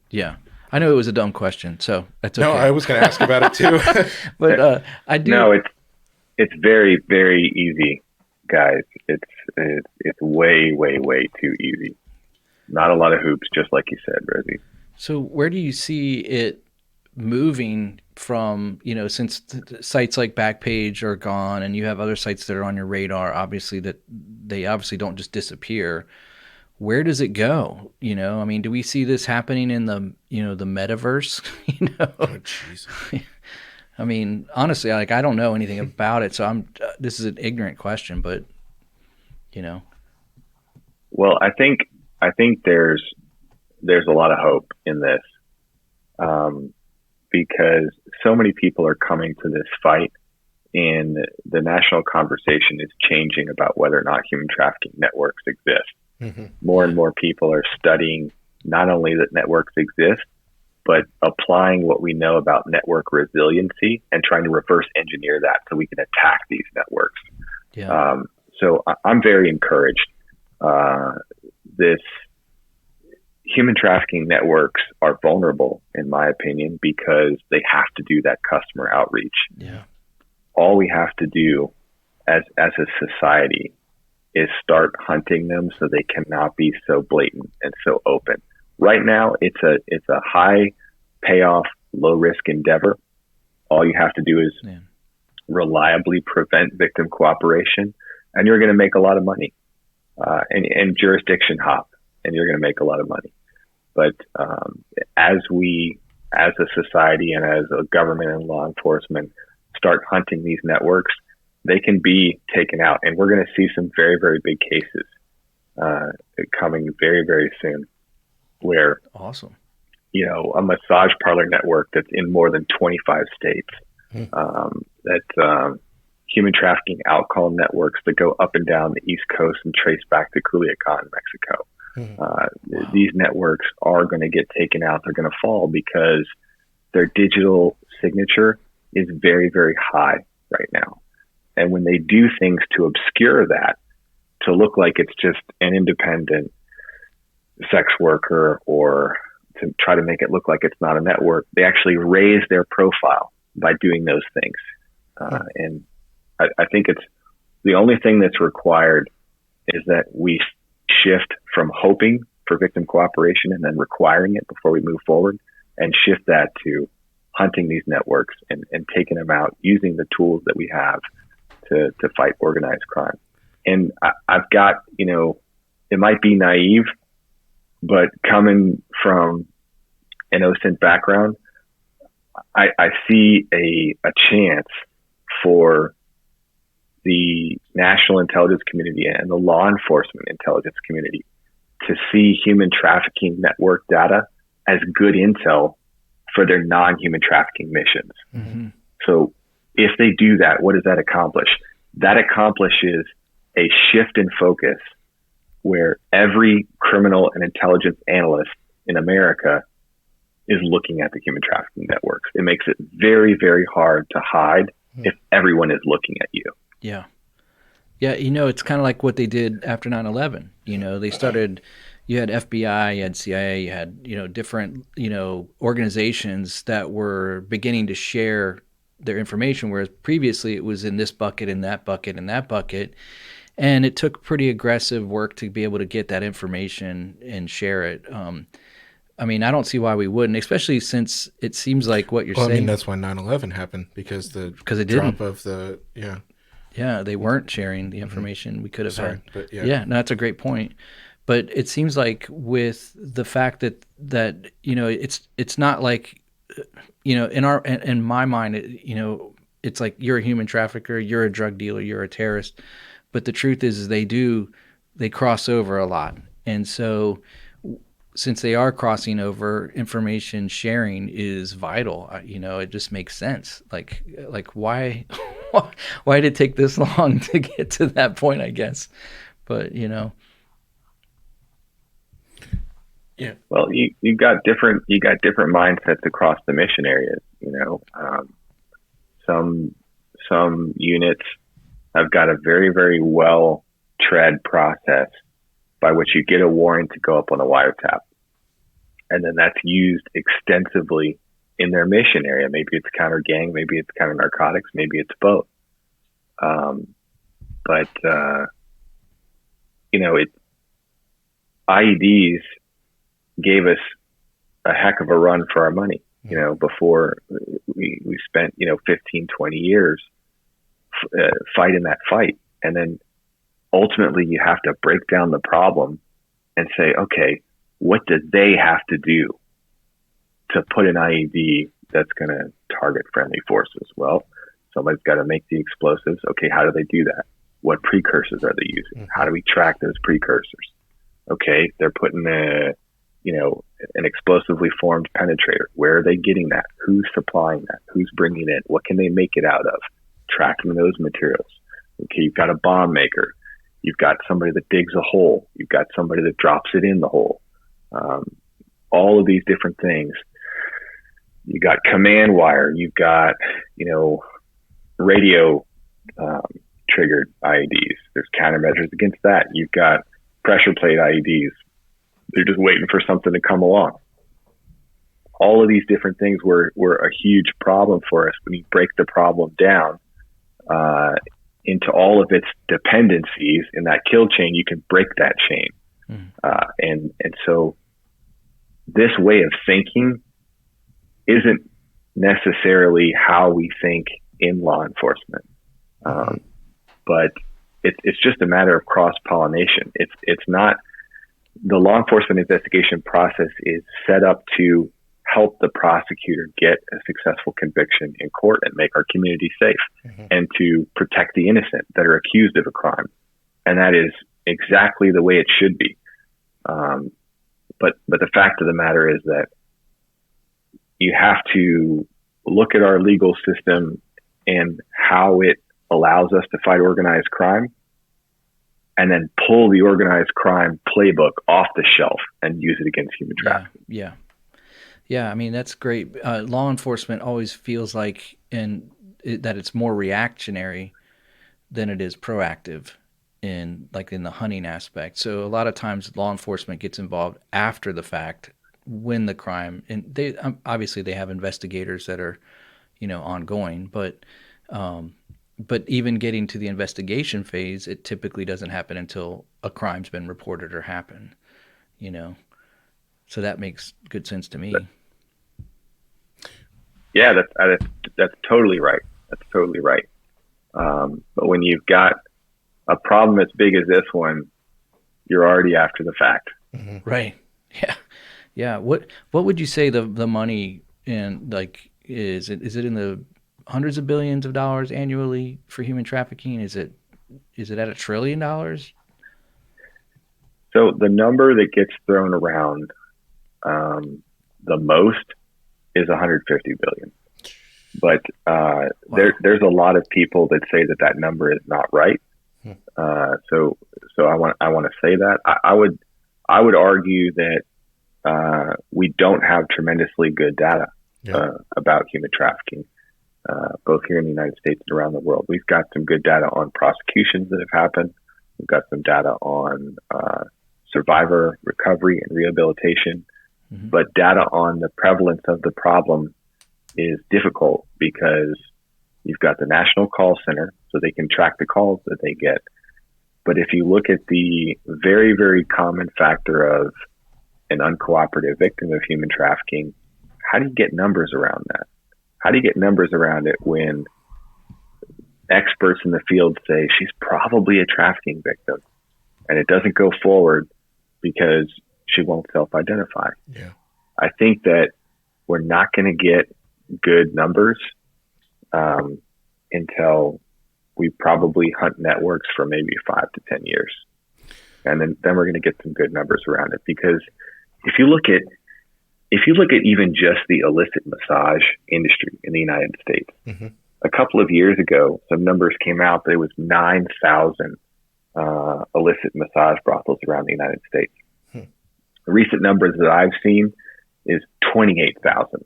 I know it was a dumb question, so that's okay. No, I was going to ask about it too. But I do. No, it's very, very easy, guys. It's way, way, way too easy. Not a lot of hoops, just like you said, Rosie. So where do you see it moving from, you know, since sites like Backpage are gone and you have other sites that are on your radar, obviously, that they obviously don't just disappear. Where does it go? You know, I mean, do we see this happening in the, you know, the metaverse? You know, Oh, jeez. I mean, honestly, like, I don't know anything about it, so this is an ignorant question, but, you know. Well, I think there's a lot of hope in this, because so many people are coming to this fight, and the national conversation is changing about whether or not human trafficking networks exist. Mm-hmm. More and more people are studying not only that networks exist, but applying what we know about network resiliency and trying to reverse engineer that so we can attack these networks. Yeah. So I'm very encouraged. This human trafficking networks are vulnerable, in my opinion, because they have to do that customer outreach. Yeah. All we have to do as a society is start hunting them so they cannot be so blatant and so open. Right now, it's a high payoff, low risk endeavor. All you have to do is reliably prevent victim cooperation, and you're going to make a lot of money. And jurisdiction hop, and you're going to make a lot of money. But as a society and as a government and law enforcement start hunting these networks, they can be taken out. And we're going to see some very, very big cases coming very, very soon where, awesome, you know, a massage parlor network that's in more than 25 states, human trafficking alcohol networks that go up and down the East Coast and trace back to Culiacan, Mexico. Wow. These networks are going to get taken out. They're going to fall because their digital signature is very, very high right now. And when they do things to obscure that, to look like it's just an independent sex worker, or to try to make it look like it's not a network, they actually raise their profile by doing those things. And I think it's the only thing that's required is that we shift from hoping for victim cooperation and then requiring it before we move forward, and shift that to hunting these networks and taking them out using the tools that we have to fight organized crime. And I've got, you know, it might be naive, but coming from an OSINT background, I see a chance for the national intelligence community and the law enforcement intelligence community to see human trafficking network data as good intel for their non-human trafficking missions. Mm-hmm. So if they do that, what does that accomplish? That accomplishes a shift in focus where every criminal and intelligence analyst in America is looking at the human trafficking networks. It makes it very, very hard to hide if everyone is looking at you. Yeah. Yeah, you know, it's kind of like what they did after 9/11. You know, they started, you had FBI, you had CIA, you had, you know, different, you know, organizations that were beginning to share their information, whereas previously it was in this bucket, in that bucket, in that bucket. And it took pretty aggressive work to be able to get that information and share it. I mean, I don't see why we wouldn't, especially since it seems like what you're saying. I mean, that's why 9/11 happened, because it drop of the, Yeah, they weren't sharing the information we could have Sorry, had. but Yeah, no, that's a great point. But it seems like with the fact that it's not like in my mind it's like you're a human trafficker, you're a drug dealer, you're a terrorist. But the truth is they cross over a lot. And so since they are crossing over, information sharing is vital. It just makes sense. Like why why did it take this long to get to that point, I guess. But yeah. Well, you got different mindsets across the mission areas. Some units have got a very, very well tread process by which you get a warrant to go up on a wiretap, and then that's used extensively in their mission area. Maybe it's counter gang, maybe it's counter narcotics, maybe it's both. IEDs gave us a heck of a run for our money. Before we spent 15, 20 years fighting that fight, and then ultimately you have to break down the problem and say, okay, what do they have to do to put an IED that's going to target friendly forces? Well, somebody's got to make the explosives. Okay, how do they do that? What precursors are they using? How do we track those precursors? Okay, they're putting an explosively formed penetrator. Where are they getting that? Who's supplying that? Who's bringing it? What can they make it out of? Tracking those materials. Okay, you've got a bomb maker. You've got somebody that digs a hole. You've got somebody that drops it in the hole. All of these different things. You got command wire. You've got, radio triggered IEDs. There's countermeasures against that. You've got pressure plate IEDs. They're just waiting for something to come along. All of these different things were a huge problem for us. When you break the problem down into all of its dependencies in that kill chain, you can break that chain. And so this way of thinking isn't necessarily how we think in law enforcement. But it's just a matter of cross-pollination. It's not, the law enforcement investigation process is set up to help the prosecutor get a successful conviction in court and make our community safe, and to protect the innocent that are accused of a crime. And that is exactly the way it should be. But the fact of the matter is that you have to look at our legal system and how it allows us to fight organized crime, and then pull the organized crime playbook off the shelf and use it against human trafficking. Yeah. I mean, that's great. Law enforcement always feels like that it's more reactionary than it is proactive in the hunting aspect. So a lot of times law enforcement gets involved after the fact when the crime, and they obviously they have investigators that are, ongoing, but even getting to the investigation phase, it typically doesn't happen until a crime's been reported or happened, So that makes good sense to me. Yeah, that's totally right. That's totally right. But when you've got a problem as big as this one, you're already after the fact. Right. Yeah. What would you say the money in is it in the hundreds of billions of dollars annually for human trafficking? Is it at $1 trillion? So the number that gets thrown around the most is 150 billion. But wow. There's a lot of people that say that number is not right. So I want to say that I would argue that we don't have tremendously good data about human trafficking, both here in the United States and around the world. We've got some good data on prosecutions that have happened. We've got some data on survivor recovery and rehabilitation, but data on the prevalence of the problem is difficult because you've got the National Call Center, so they can track the calls that they get. But if you look at the very, very common factor of an uncooperative victim of human trafficking, how do you get numbers around that? How do you get numbers around it when experts in the field say she's probably a trafficking victim, and it doesn't go forward because she won't self-identify. Yeah. I think that we're not going to get good numbers until we probably hunt networks for maybe 5 to 10 years. And then we're going to get some good numbers around it. Because if you look at even just the illicit massage industry in the United States, Mm-hmm. a couple of years ago, some numbers came out. There was 9,000 illicit massage brothels around the United States. The recent numbers that I've seen is 28,000.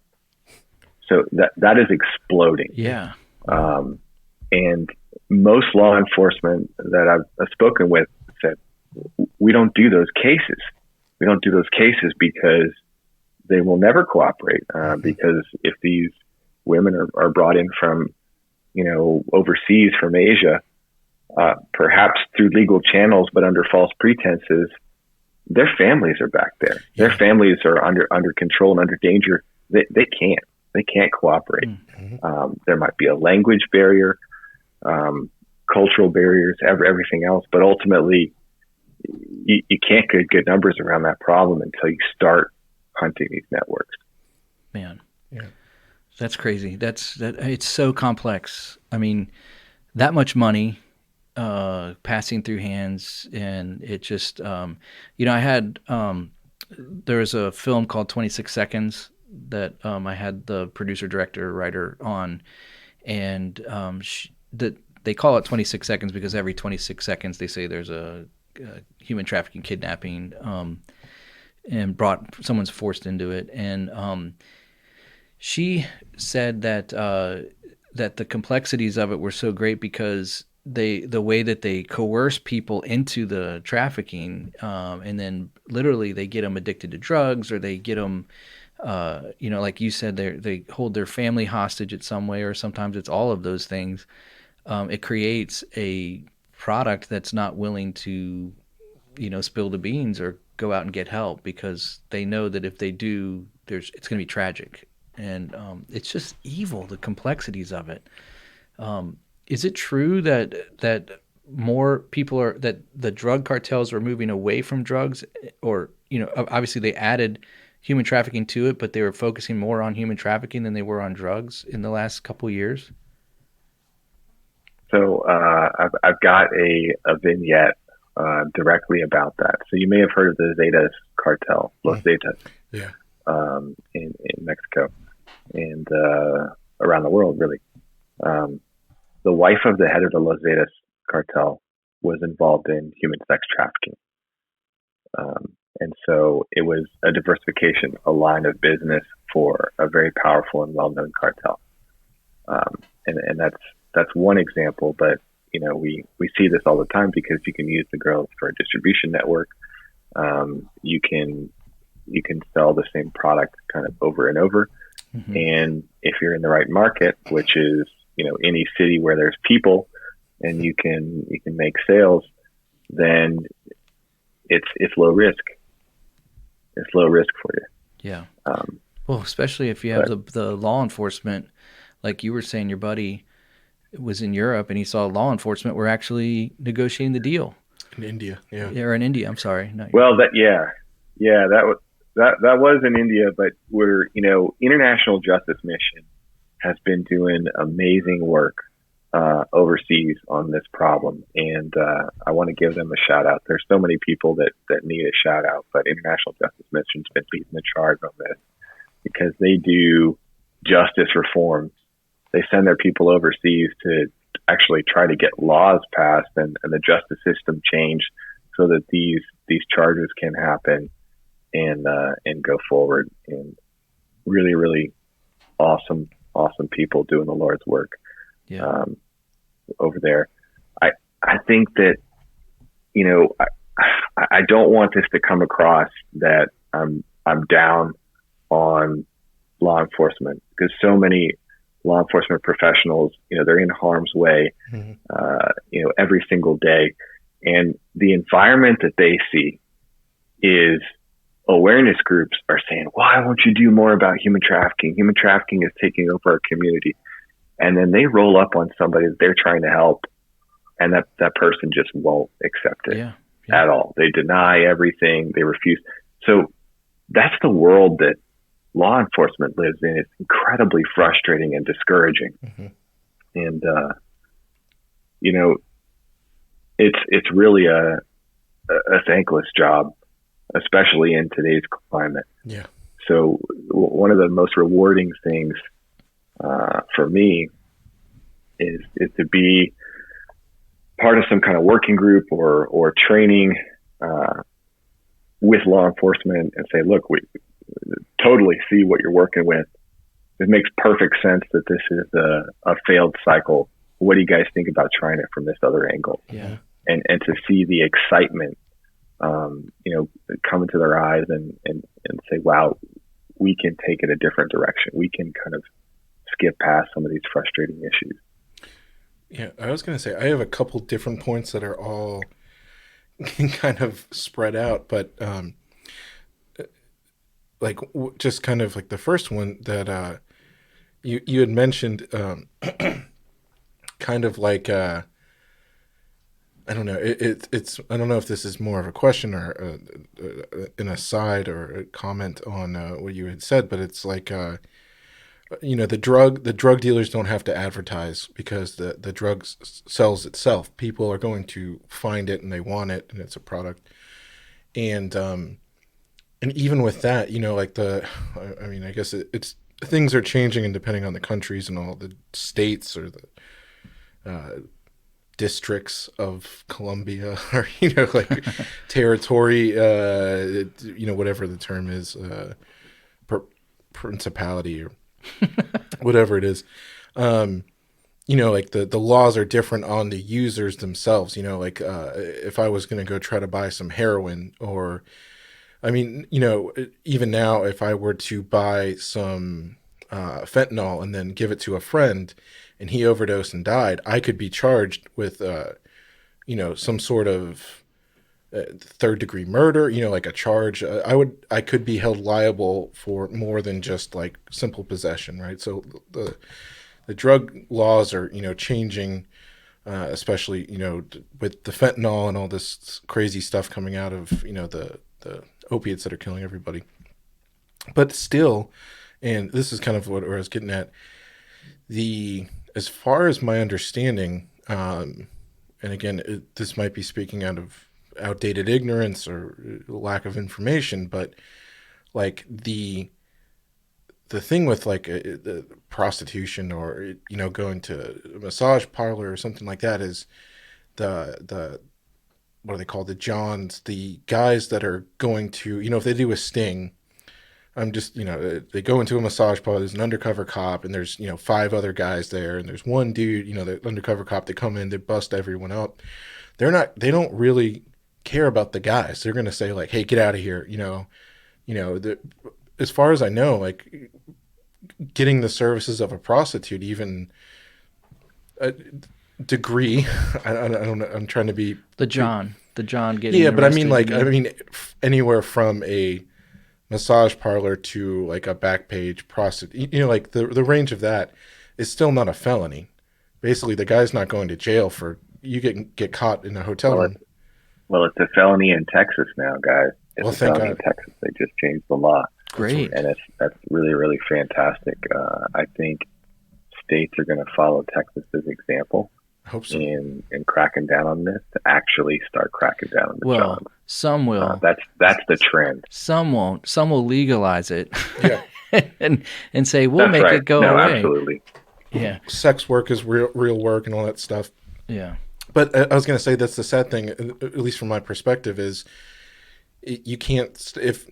So that is exploding. Yeah. And most law enforcement that I've spoken with said, we don't do those cases. We don't do those cases because they will never cooperate. Because if these women are brought in from, overseas from Asia, perhaps through legal channels, but under false pretenses, their families are back there. Yeah. Their families are under control and under danger. They can't cooperate. Mm-hmm. There might be a language barrier, cultural barriers, everything else, but ultimately you can't get good numbers around that problem until you start hunting these networks. Man. Yeah. That's crazy. It's so complex. I mean, that much money passing through hands, and it just I had there was a film called 26 Seconds that I had the producer, director, writer on, and they call it 26 seconds because every 26 seconds they say there's a human trafficking, kidnapping, and someone's forced into it. And she said that that the complexities of it were so great because the way that they coerce people into the trafficking, and then literally they get them addicted to drugs, or they get them, like you said, they hold their family hostage in some way, or sometimes it's all of those things. It creates a product that's not willing to, spill the beans or go out and get help, because they know that if they do, it's going to be tragic. And it's just evil, the complexities of it. Is it true that more people that the drug cartels are moving away from drugs, or, obviously they added human trafficking to it, but they were focusing more on human trafficking than they were on drugs in the last couple of years? So I've got a vignette directly about that. So you may have heard of the Zetas cartel, Los Zetas, Yeah. in Mexico and around the world, really. The wife of the head of the Los Zetas cartel was involved in human sex trafficking. And so it was a diversification, a line of business for a very powerful and well-known cartel. And that's one example, but we see this all the time because you can use the girls for a distribution network. You can sell the same product kind of over and over. Mm-hmm. And if you're in the right market, which is, any city where there's people and you can make sales, then it's low risk. It's low risk for you. Yeah. Well, especially if you have the law enforcement, like you were saying, your buddy was in Europe and he saw law enforcement were actually negotiating the deal. In India, yeah. Or in India, I'm sorry. Well, that was in India, but we're, International Justice Mission has been doing amazing work overseas on this problem, and I want to give them a shout out. There's so many people that need a shout out, but International Justice Mission's been leading the charge on this because they do justice reform. They send their people overseas to actually try to get laws passed and the justice system changed so that these charges can happen and go forward. And really, really awesome people doing the Lord's work. Yeah. Over there. I think that, I don't want this to come across that I'm down on law enforcement, because so many law enforcement professionals, they're in harm's way, Mm-hmm. Every single day. And the environment that they see is awareness groups are saying, why won't you do more about human trafficking? Human trafficking is taking over our community. and then they roll up on somebody that they're trying to help, and that person just won't accept it at all. They deny everything. They refuse. So that's the world that law enforcement lives in. It's incredibly frustrating and discouraging. Mm-hmm. And, it's really a thankless job, especially in today's climate. Yeah. So one of the most rewarding things for me is to be part of some kind of working group or training with law enforcement and say, look, we totally see what you're working with. It makes perfect sense that this is a failed cycle. What do you guys think about trying it from this other angle? Yeah. And to see the excitement, come into their eyes and say, wow, we can take it a different direction. We can kind of skip past some of these frustrating issues. Yeah, I was going to say, I have a couple different points that are all kind of spread out, but just kind of like the first one that you had mentioned, kind of like, I don't know, it's I don't know if this is more of a question or an aside or a comment on what you had said, but it's like, the drug dealers don't have to advertise because the drug sells itself. People are going to find it and they want it, and it's a product. And even with that, I guess it's things are changing, and depending on the countries and all the states or the districts of Colombia or territory, whatever the term is, principality or whatever it is, the laws are different on the users themselves. If I was going to go try to buy some heroin, or even now, if I were to buy some fentanyl and then give it to a friend and he overdosed and died, I could be charged with some sort of third degree murder, like a charge. I could be held liable for more than just like simple possession, right? So the drug laws are changing, especially with the fentanyl and all this crazy stuff coming out of the opiates that are killing everybody. But still, and this is kind of what I was getting at, as far as my understanding, and again, this might be speaking out of outdated ignorance or lack of information, but like the thing with like the prostitution or going to a massage parlor or something like that is the what are they called, the Johns, the guys that are going to, if they do a sting, they go into a massage parlor, there's an undercover cop, and there's 5 other guys there, and there's one dude, the undercover cop, they come in, they bust everyone up. They don't really care about the guys. They're going to say like, hey, get out of here. As far as I know, like getting the services of a prostitute, even a degree, I don't know. I'm trying to be the John getting, yeah, but anywhere from a massage parlor to like a back page prostitute, like the range of that is still not a felony. Basically, the guy's not going to jail for you get caught in a hotel room. Well, it's a felony in Texas now, guys. It's a felony God. in Texas. They just changed the law. Great. And that's really, really fantastic. I think states are going to follow Texas's example. I hope so. In cracking down on this, to actually start cracking down on the jobs. Some will. That's the trend. Some won't. Some will legalize it. Yeah. and say we'll make it go away. Absolutely. Yeah. Sex work is real work and all that stuff. Yeah. But I was going to say that's the sad thing, at least from my perspective, is you can't, if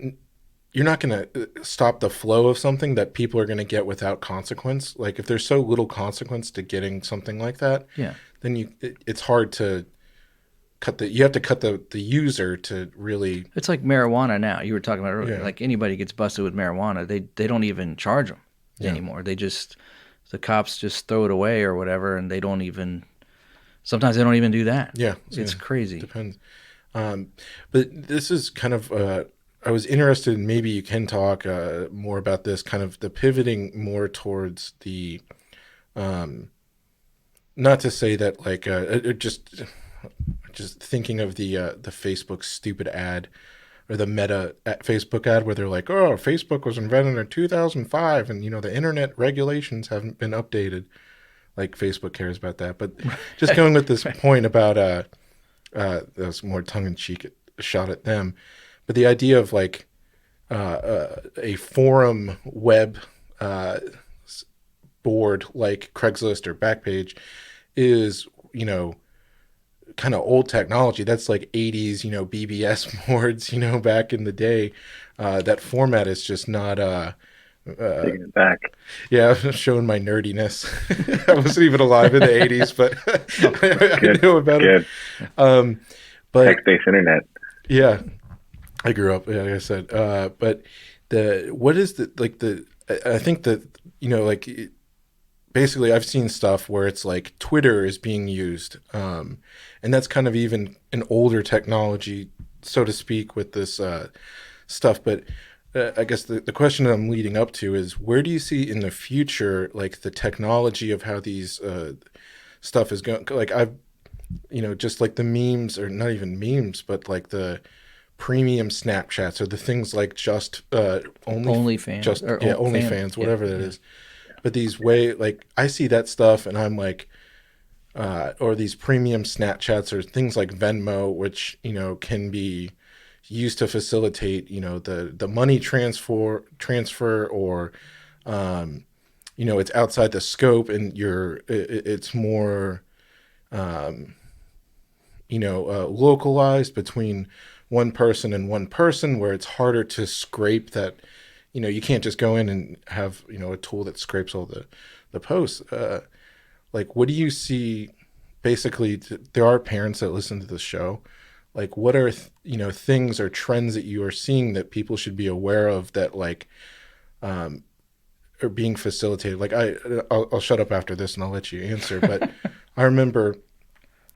you're not going to stop the flow of something that people are going to get without consequence. Like if there's so little consequence to getting something like that, yeah, then it's hard to you have to cut the user to really. It's like marijuana now. You were talking about earlier. Yeah. Like anybody gets busted with marijuana, they don't even charge them anymore. They just, the cops just throw it away or whatever, and they don't even. Sometimes they don't even do that. Yeah, it's crazy. Depends. But this is kind of. I was interested in, maybe you can talk more about this, kind of the pivoting more towards the Not to say that like just thinking of the Facebook stupid ad or the Meta Facebook ad where they're like, oh, Facebook was invented in 2005 and the internet regulations haven't been updated. Like Facebook cares about that, but just going with this point about that was more tongue-in-cheek shot at them, but the idea of like a forum web board like Craigslist or Backpage is kind of old technology. That's like 80s BBS boards back in the day. That format is just not taking it back. Yeah, I'm showing my nerdiness. I wasn't even alive in the 80s, but I know about it. But text-based internet. Yeah, I grew up, like I said. But I think that, basically I've seen stuff where it's like Twitter is being used. And that's kind of even an older technology, so to speak, with this stuff. But I guess the question that I'm leading up to is, where do you see in the future, like the technology of how these stuff is going? Like just like the memes, or not even memes, but like the premium Snapchats, or the things like just OnlyFans, OnlyFans, whatever that is. But these I see that stuff and I'm like, or these premium Snapchats or things like Venmo, which, can be used to facilitate, the money transfer, or, it's outside the scope and it's more, localized between one person and one person, where it's harder to scrape that, you can't just go in and have, a tool that scrapes all the posts. What do you see? Basically, there are parents that listen to the show. Like, what are, things or trends that you are seeing that people should be aware of that are being facilitated? Like, I'll shut up after this and I'll let you answer. But I remember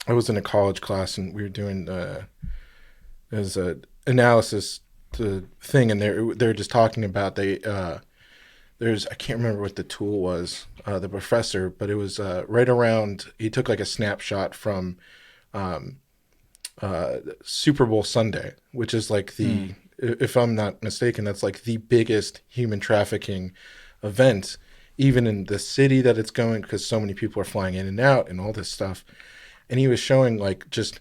I was in a college class and we were doing, as a analysis thing, and they're just talking about I can't remember what the tool was, the professor, but it was right around, he took like a snapshot from Super Bowl Sunday, which is like if I'm not mistaken, that's like the biggest human trafficking event, even in the city that it's going, because so many people are flying in and out and all this stuff. And he was showing like just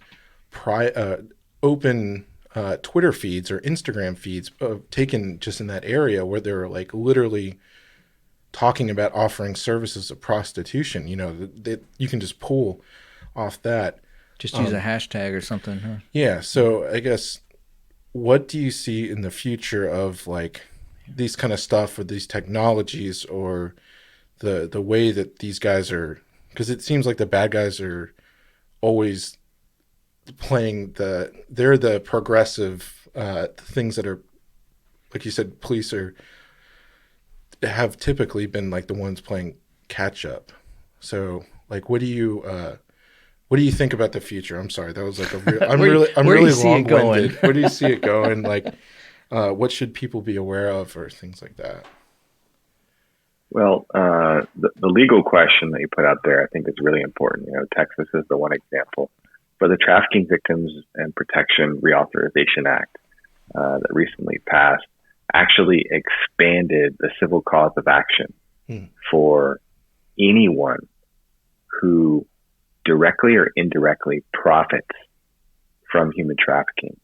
open Twitter feeds or Instagram feeds taken just in that area, where they're like literally talking about offering services of prostitution. That you can just pull off that. Just use a hashtag or something, huh? Yeah. So I guess, what do you see in the future of like these kind of stuff, or these technologies, or the way that these guys are? Because it seems like the bad guys are always playing they're the progressive things that are, like you said, police have typically been like the ones playing catch up. So like, what do you think about the future? I'm sorry, that was like I'm really long-winded. Where do you see it going? Like, what should people be aware of, or things like that? Well, the legal question that you put out there, I think, is really important. Texas is the one example. But the Trafficking Victims and Protection Reauthorization Act that recently passed actually expanded the civil cause of action for anyone who directly or indirectly profits from human trafficking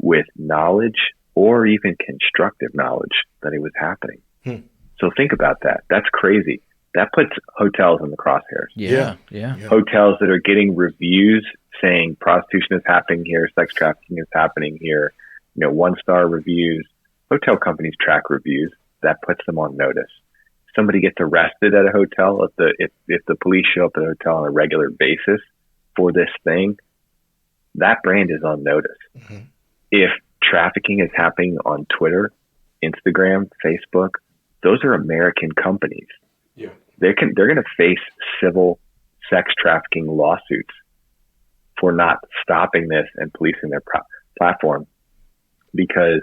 with knowledge or even constructive knowledge that it was happening. So think about that. That's crazy. That puts hotels in the crosshairs. Yeah. Hotels that are getting reviews saying prostitution is happening here, sex trafficking is happening here, 1-star reviews. Hotel companies track reviews. That puts them on notice. Somebody gets arrested at a hotel, if the police show up at a hotel on a regular basis for this thing, that brand is on notice. Mm-hmm. If trafficking is happening on Twitter, Instagram, Facebook, those are American companies. Yeah. They're going to face civil sex trafficking lawsuits for not stopping this and policing their platform, because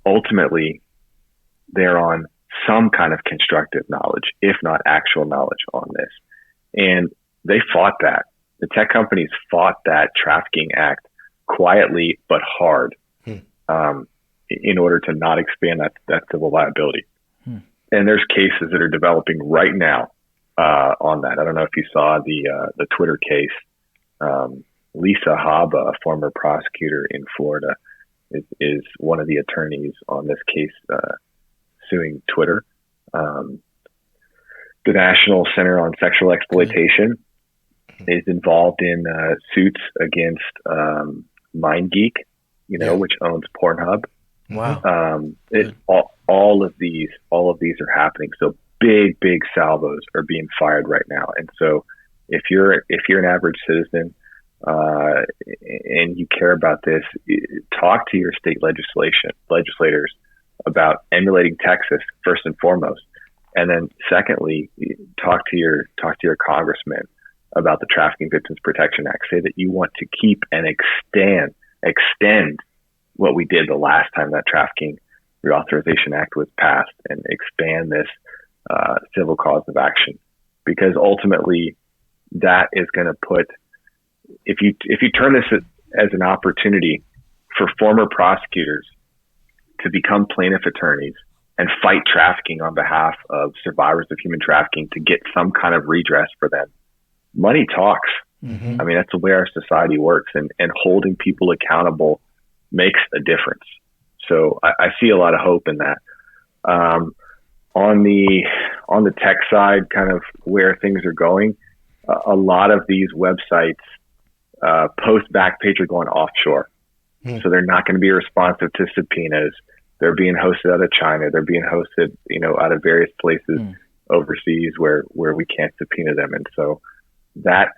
ultimately they're on some kind of constructive knowledge, if not actual knowledge on this. And they fought that. The tech companies fought that trafficking act quietly but hard in order to not expand that civil liability. And there's cases that are developing right now on that. I don't know if you saw the Twitter case. Lisa Haba, a former prosecutor in Florida, is one of the attorneys on this case suing Twitter. The National Center on Sexual Exploitation is involved in suits against MindGeek, which owns Pornhub. Wow. All of these are happening. So big salvos are being fired right now. And so if you're an average citizen and you care about this, talk to your state legislators about emulating Texas first and foremost, and then secondly, talk to your congressman about the Trafficking Victims Protection Act. Say that you want to keep and extend what we did the last time that Trafficking Reauthorization Act was passed, and expand this civil cause of action, because ultimately that is going to put, if you turn this as an opportunity for former prosecutors to become plaintiff attorneys and fight trafficking on behalf of survivors of human trafficking to get some kind of redress for them, money talks. I mean, that's the way our society works, and holding people accountable makes a difference. So I see a lot of hope in that. On the tech side, kind of where things are going, a lot of these websites post Backpage are going offshore. So they're not going to be responsive to subpoenas. They're being hosted out of China. They're being hosted, out of various places overseas where we can't subpoena them. And so that's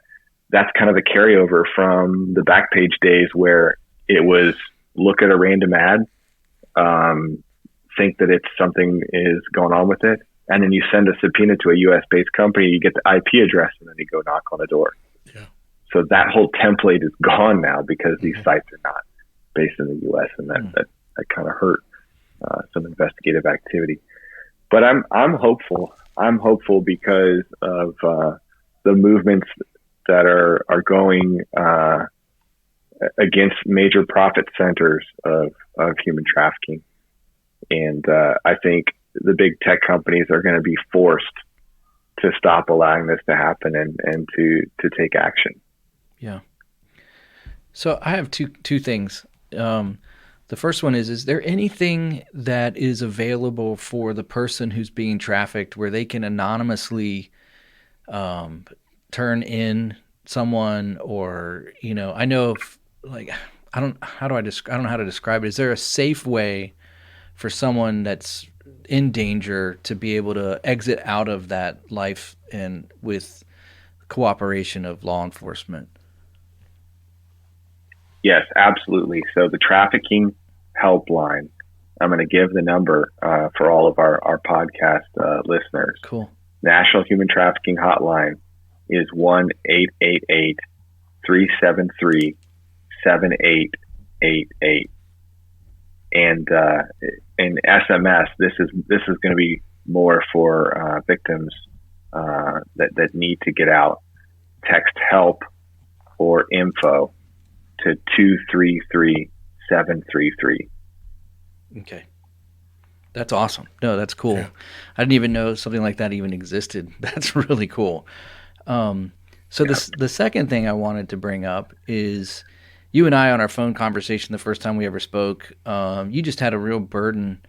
kind of a carryover from the Backpage days, where it was look at a random ad, think that it's something is going on with it, and then you send a subpoena to a U.S. based company, you get the IP address, and then you go knock on the door. Yeah. So that whole template is gone now, because these sites are not based in the U.S., and that kind of hurt some investigative activity. But I'm hopeful. I'm hopeful because of the movements that are going against major profit centers of human trafficking. And I think the big tech companies are going to be forced to stop allowing this to happen and to take action. Yeah. So I have two things. The first one is there anything that is available for the person who's being trafficked where they can anonymously turn in someone, or, I know I don't know how to describe it. Is there a safe way for someone that's in danger to be able to exit out of that life and with cooperation of law enforcement? Yes, absolutely. So the trafficking helpline, I'm going to give the number for all of our podcast listeners. Cool. National Human Trafficking Hotline is 1-888-373-7888. And in SMS, this is going to be more for victims that need to get out. Text help or info to 233-733. Okay. That's awesome. No, that's cool. Yeah. I didn't even know something like that even existed. That's really cool. The second thing I wanted to bring up is you and I, on our phone conversation the first time we ever spoke, you just had a real burden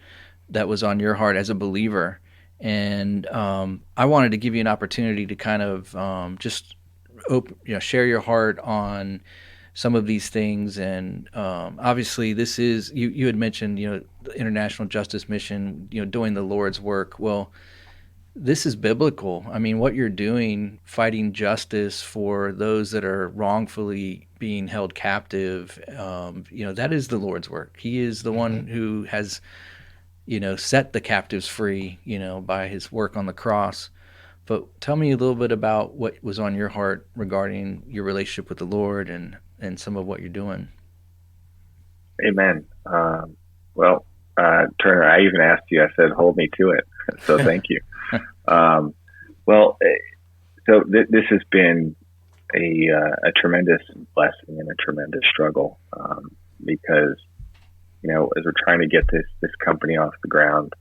that was on your heart as a believer. And I wanted to give you an opportunity to kind of share your heart on some of these things. And obviously this is, you had mentioned, the International Justice Mission, doing the Lord's work. Well, this is biblical. I mean, what you're doing, fighting justice for those that are wrongfully being held captive, that is the Lord's work. He is the one who has, set the captives free, by his work on the cross. But tell me a little bit about what was on your heart regarding your relationship with the Lord and some of what you're doing. Amen. Turner, I even asked you, I said, hold me to it. So thank you. Well, so this has been a tremendous blessing and a tremendous struggle, because, as we're trying to get this company off the ground,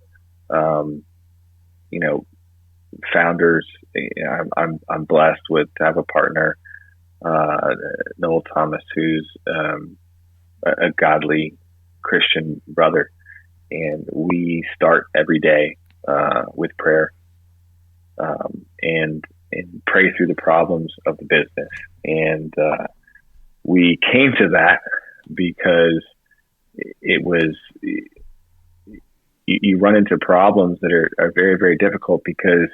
founders, I'm blessed to have a partner, Noel Thomas, who's a godly Christian brother, and we start every day with prayer, and pray through the problems of the business. And we came to that because it was, you run into problems that are very, very difficult, because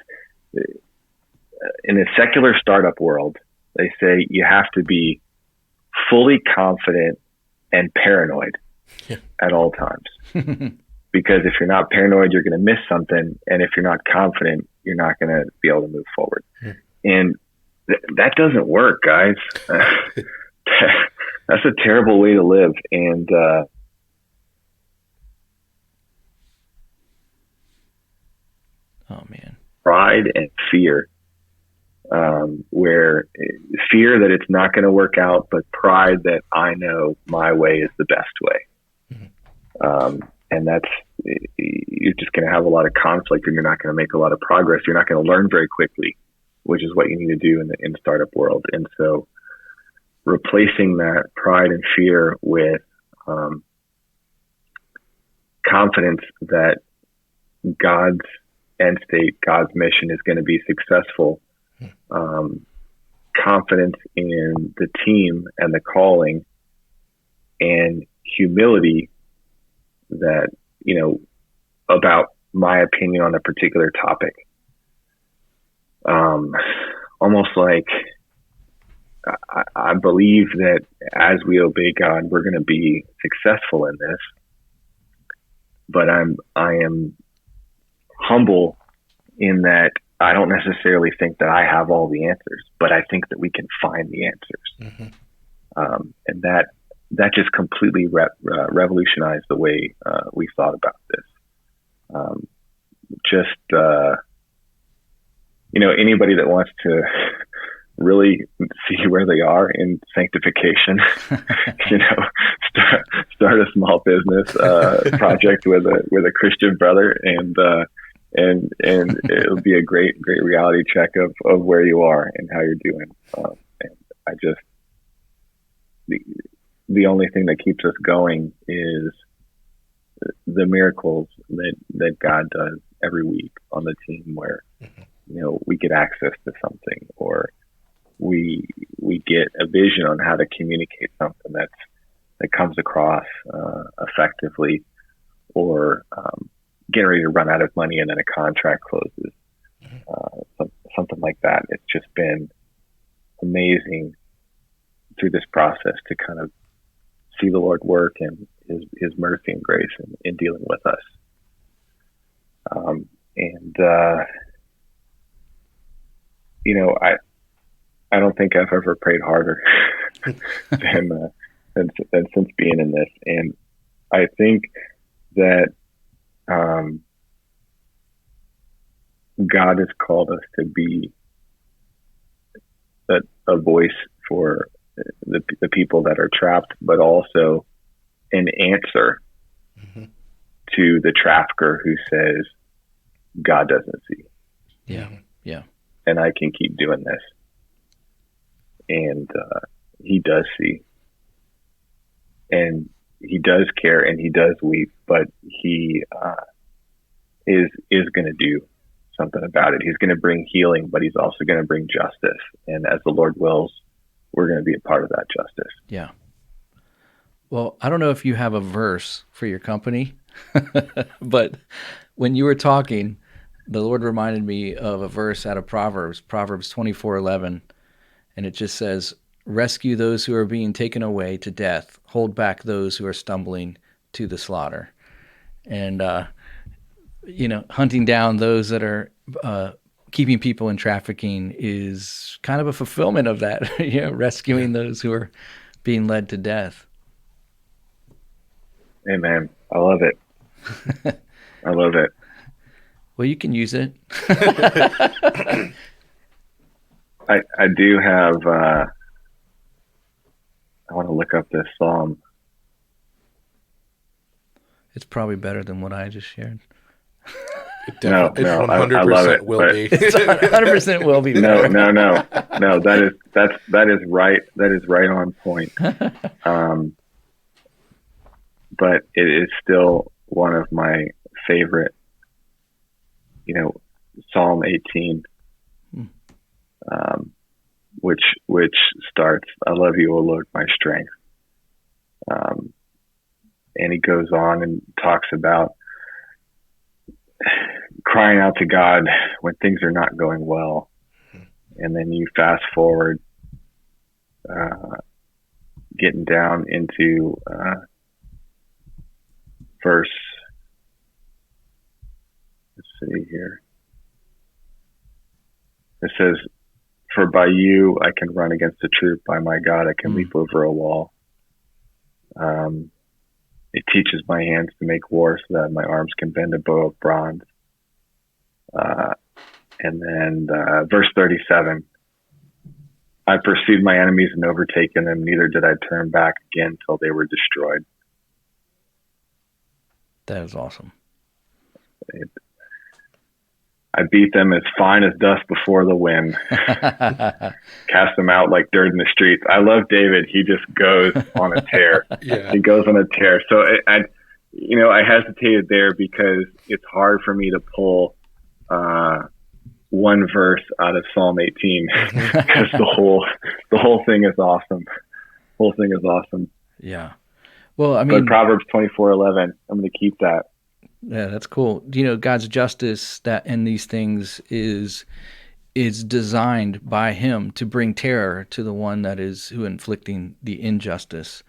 in a secular startup world, they say you have to be fully confident and paranoid at all times. Because if you're not paranoid, you're going to miss something. And if you're not confident, you're not going to be able to move forward. And that doesn't work, guys. That's a terrible way to live. And oh man, pride and fear, where fear that it's not going to work out, but pride that I know my way is the best way. And that's, you're just going to have a lot of conflict, and you're not going to make a lot of progress. You're not going to learn very quickly, which is what you need to do in the startup world. And so replacing that pride and fear with confidence that God's end state, God's mission is going to be successful, confidence in the team and the calling, and humility that, about my opinion on a particular topic. Almost like I believe that as we obey God, we're going to be successful in this. But I am humble in that I don't necessarily think that I have all the answers, but I think that we can find the answers. And that just completely revolutionized the way we thought about this. Anybody that wants to really see where they are in sanctification, start a small business project with a Christian brother, and it'll be a great reality check of where you are and how you're doing. And I just, the only thing that keeps us going is the miracles that God does every week on the team, where we get access to something, or we get a vision on how to communicate something that comes across effectively, or getting ready to run out of money and then a contract closes, something like that. It's just been amazing through this process to kind of see the Lord work and his mercy and grace in dealing with us. I don't think I've ever prayed harder than since being in this. And I think that God has called us to be a voice for the people that are trapped, but also an answer to the trafficker who says God doesn't see. Yeah. And I can keep doing this. And he does see. And he does care, and he does weep, but he is going to do something about it. He's going to bring healing, but he's also going to bring justice. And as the Lord wills, we're going to be a part of that justice. Yeah. Well, I don't know if you have a verse for your company, but when you were talking, the Lord reminded me of a verse out of Proverbs 24:11, and it just says, "Rescue those who are being taken away to death, hold back those who are stumbling to the slaughter." And hunting down those that are keeping people in trafficking is kind of a fulfillment of that. Rescuing those who are being led to death. Amen. I love it. I love it. Well, you can use it. I do have. I want to look up this psalm. It's probably better than what I just shared. It definitely, No, it I love 100% it, will but- be. It's 100% will be No, better. no. That is right. That is right on point. But it is still one of my favorite. Psalm 18, which starts, "I love you, O Lord, my strength." And he goes on and talks about crying out to God when things are not going well. And then you fast forward, getting down into verse, let's see here. It says, "For by you I can run against a troop, by my God I can leap over a wall. It teaches my hands to make war so that my arms can bend a bow of bronze." And then verse 37, "I pursued my enemies and overtaken them, neither did I turn back again till they were destroyed." That is awesome. "I beat them as fine as dust before the wind, cast them out like dirt in the streets." I love David. He just goes on a tear. Yeah. He goes on a tear. So I hesitated there because it's hard for me to pull one verse out of Psalm 18 because the whole thing is awesome. The whole thing is awesome. Yeah. Well, I But mean, Proverbs 24:11, I'm going to keep that. yeah, that's cool. God's justice that in these things is designed by Him to bring terror to the one who inflicting the injustice.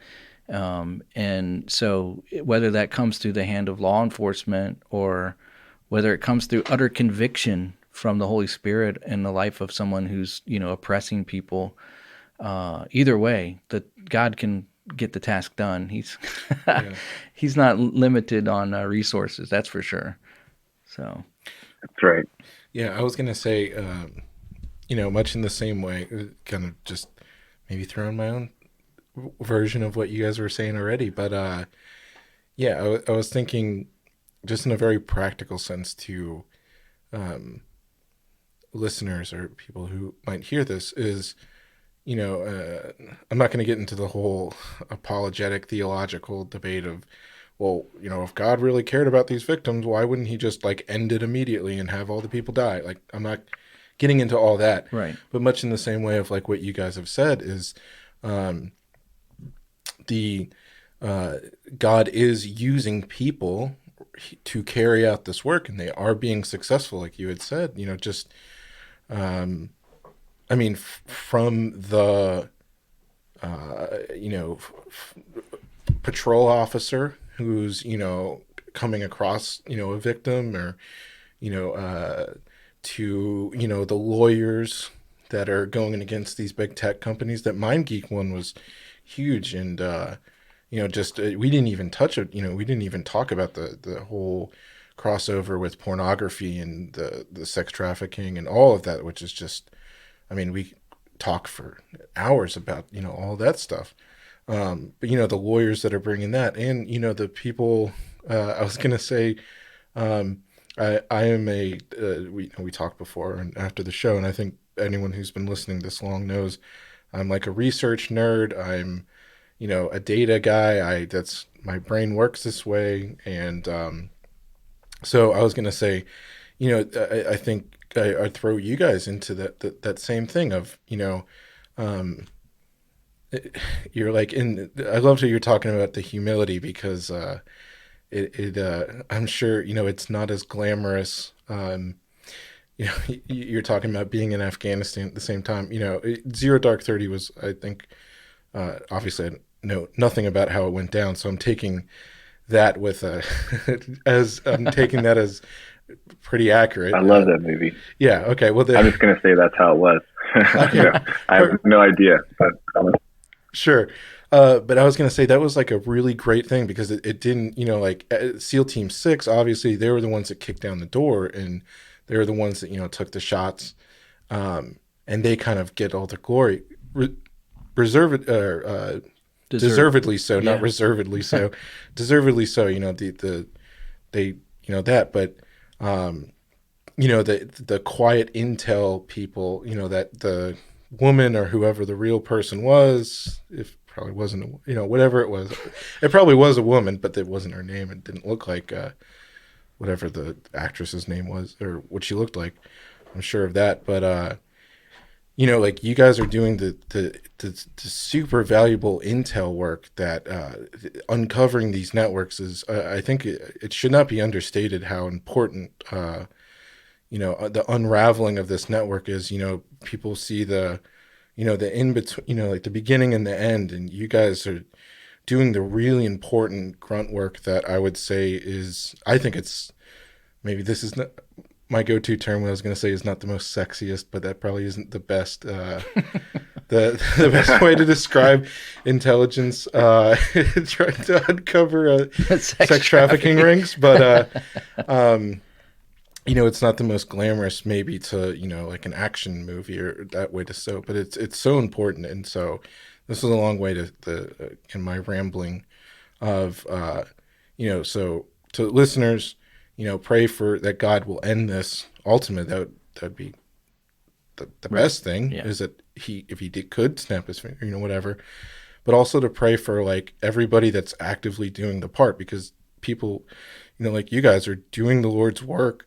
And so whether that comes through the hand of law enforcement or whether it comes through utter conviction from the Holy Spirit in the life of someone who's, oppressing people, either way, that God can get the task done. He's not limited on resources, that's for sure. So That's right. Yeah, I was going to say, much in the same way, kind of just maybe throw in my own version of what you guys were saying already. But I was thinking just in a very practical sense to listeners or people who might hear this is, I'm not going to get into the whole apologetic theological debate of, well, if God really cared about these victims, why wouldn't he just end it immediately and have all the people die? I'm not getting into all that. Right. But much in the same way of what you guys have said is God is using people to carry out this work, and they are being successful, like you had said, from the, patrol officer who's, coming across, a victim or, to, the lawyers that are going against these big tech companies. That MindGeek one was huge. And, we didn't even touch it. We didn't even talk about the whole crossover with pornography and the sex trafficking and all of that, which is just, we talk for hours about, all that stuff. But, the lawyers that are bringing that and, the people, I was going to say, I am we talked before and after the show, and I think anyone who's been listening this long knows I'm like a research nerd. I'm, a data guy. That's my brain works this way. And, so I was going to say, I think I'd throw you guys into that same thing of, you're I loved how you're talking about the humility because, I'm sure, it's not as glamorous. You're talking about being in Afghanistan at the same time, Zero Dark 30 was, I think, obviously I know nothing about how it went down. So I'm taking that with as pretty accurate. I love that movie. Yeah. Okay. Well, I'm just going to say that's how it was. I have no idea. But sure. But I was going to say that was like a really great thing because it didn't, like SEAL Team 6, obviously they were the ones that kicked down the door and they were the ones that, took the shots. And they kind of get all the glory. Deservedly so, not reservedly so. Deservedly so, that. But, the quiet intel people, that the woman or whoever the real person was, if probably wasn't, whatever it was, it probably was a woman, but that wasn't her name. It didn't look like whatever the actress's name was or what she looked like. I'm sure of that. But, like you guys are doing the super valuable intel work that uncovering these networks is, I think it should not be understated how important, the unraveling of this network is. People see the in between, like the beginning and the end, and you guys are doing the really important grunt work that I would say is, I think it's, maybe this is not my go-to term. What I was going to say is not the most sexiest, but that probably isn't the best, the best way to describe intelligence, trying to uncover sex trafficking rings. But, it's not the most glamorous maybe to, like an action movie or that way to so, but it's so important. And so this is a long way to in my rambling of, so to listeners, pray for that God will end this. Ultimately, that'd be the best thing is that if he could snap his finger, whatever, but also to pray for like everybody that's actively doing the part, because people, like you guys are doing the Lord's work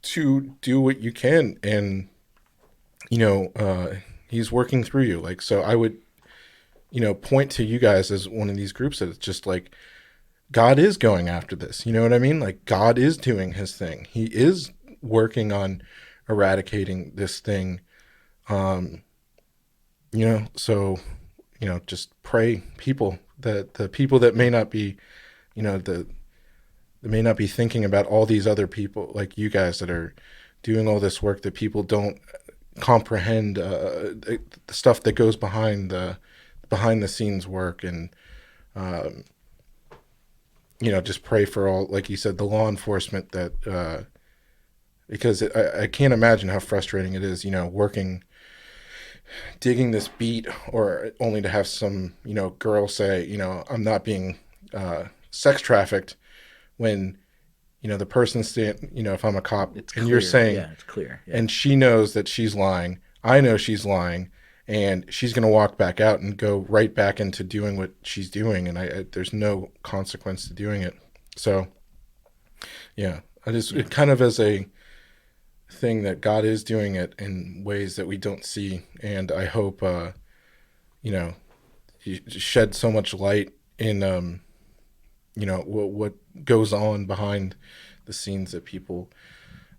to do what you can. And, he's working through you. Like, so I would, point to you guys as one of these groups that it's just like, God is going after this. You know what I mean? Like God is doing his thing. He is working on eradicating this thing. So, just pray people that the people that may not be, they may not be thinking about all these other people like you guys that are doing all this work, that people don't comprehend the stuff that goes behind the scenes work. And, just pray for all, like you said, the law enforcement that, because I can't imagine how frustrating it is, digging this beat or only to have some, girl say, I'm not being sex trafficked when, the person's if I'm a cop It's and clear. You're saying, it's clear. Yeah. And she knows that she's lying. I know she's lying. And she's going to walk back out and go right back into doing what she's doing. And there's no consequence to doing it. So, it kind of as a thing that God is doing it in ways that we don't see. And I hope, you shed so much light in, what goes on behind the scenes that people,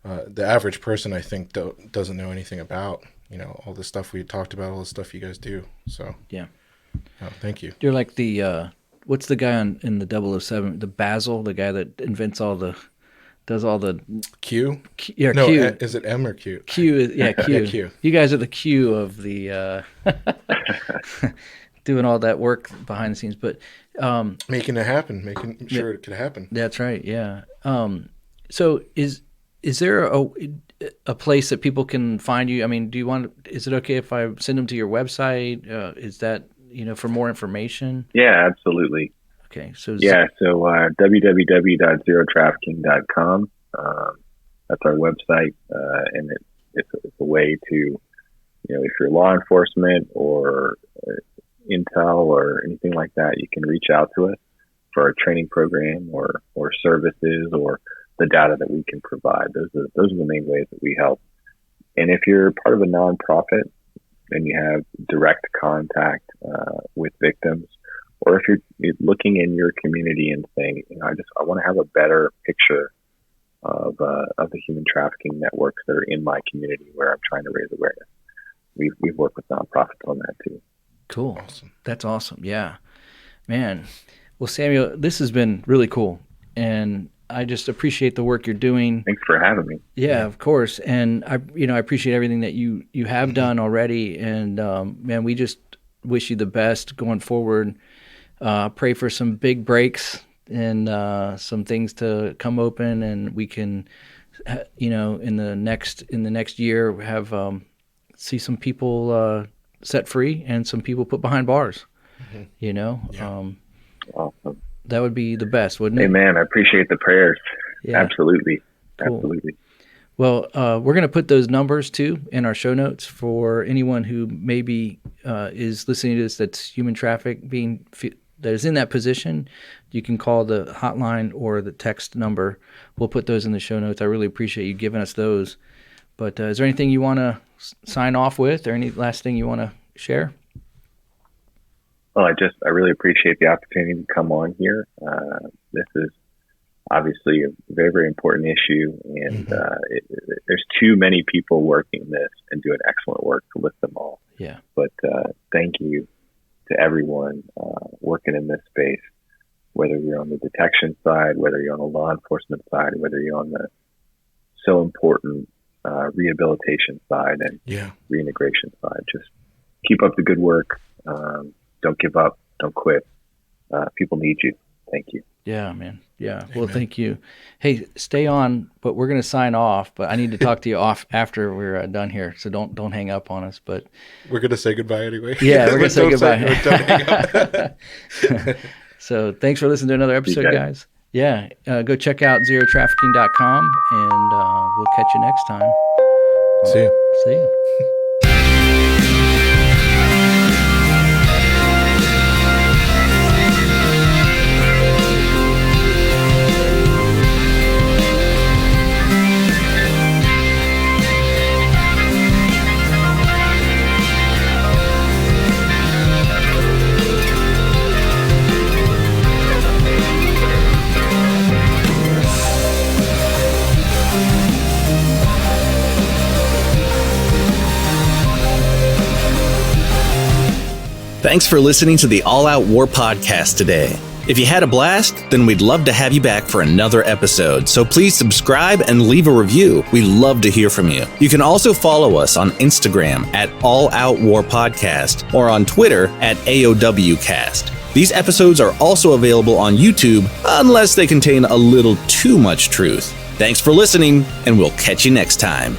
the average person, I think, doesn't know anything about. All the stuff we talked about, all the stuff you guys do. So, thank you. You're like the, what's the guy in the 007, the Basil, the guy that invents does all the... Q? Yeah, no, Q. Is it M or Q? Q is, Q. Yeah, Q. You guys are the Q of the, doing all that work behind the scenes, but... making it happen, making sure it could happen. That's right, yeah. So is there a place that people can find you? I mean, is it okay if I send them to your website? Is that, for more information? Yeah, absolutely. Okay. So www.zerotrafficking.com. That's our website. And it's a way to, if you're law enforcement or intel or anything like that, you can reach out to us for a training program or services or the data that we can provide. Those are the main ways that we help. And if you're part of a nonprofit and you have direct contact with victims, or if you're looking in your community and saying, I want to have a better picture of the human trafficking networks that are in my community where I'm trying to raise awareness. We've worked with nonprofits on that too. Cool. Awesome. That's awesome. Yeah, man. Well, Samuel, this has been really cool, and I just appreciate the work you're doing. Thanks for having me. Yeah, of course. And I appreciate everything that you have done already. And man, we wish you the best going forward. Pray for some big breaks and some things to come open, and we can, in the next year have see some people set free and some people put behind bars. Awesome. That would be the best, wouldn't it? Amen. I appreciate the prayers. Yeah. Absolutely. Cool. Absolutely. Well, we're going to put those numbers too in our show notes for anyone who maybe is listening to this that's human trafficked, that is in that position. You can call the hotline or the text number. We'll put those in the show notes. I really appreciate you giving us those. But is there anything you want to sign off with, or any last thing you want to share? Well, I really appreciate the opportunity to come on here. This is obviously a very, very important issue, and there's too many people working this and doing excellent work to list them all. Yeah. But thank you to everyone working in this space, whether you're on the detection side, whether you're on the law enforcement side, whether you're on the so important rehabilitation side and reintegration side. Just keep up the good work. Don't give up. Don't quit. People need you. Thank you. Yeah, man. Yeah. Well, thank you. Hey, stay on, but we're going to sign off. But I need to talk to you off after we're done here. So don't hang up on us. But we're going to say goodbye anyway. Yeah, we're going to say goodbye. Don't hang up. So thanks for listening to another episode, guys. Yeah. Go check out zerotrafficking.com, and we'll catch you next time. See you. See you. Thanks for listening to the All Out War podcast today. If you had a blast, then we'd love to have you back for another episode. So please subscribe and leave a review. We love to hear from you. You can also follow us on Instagram at All Out War Podcast or on Twitter at AOWcast. These episodes are also available on YouTube unless they contain a little too much truth. Thanks for listening, and we'll catch you next time.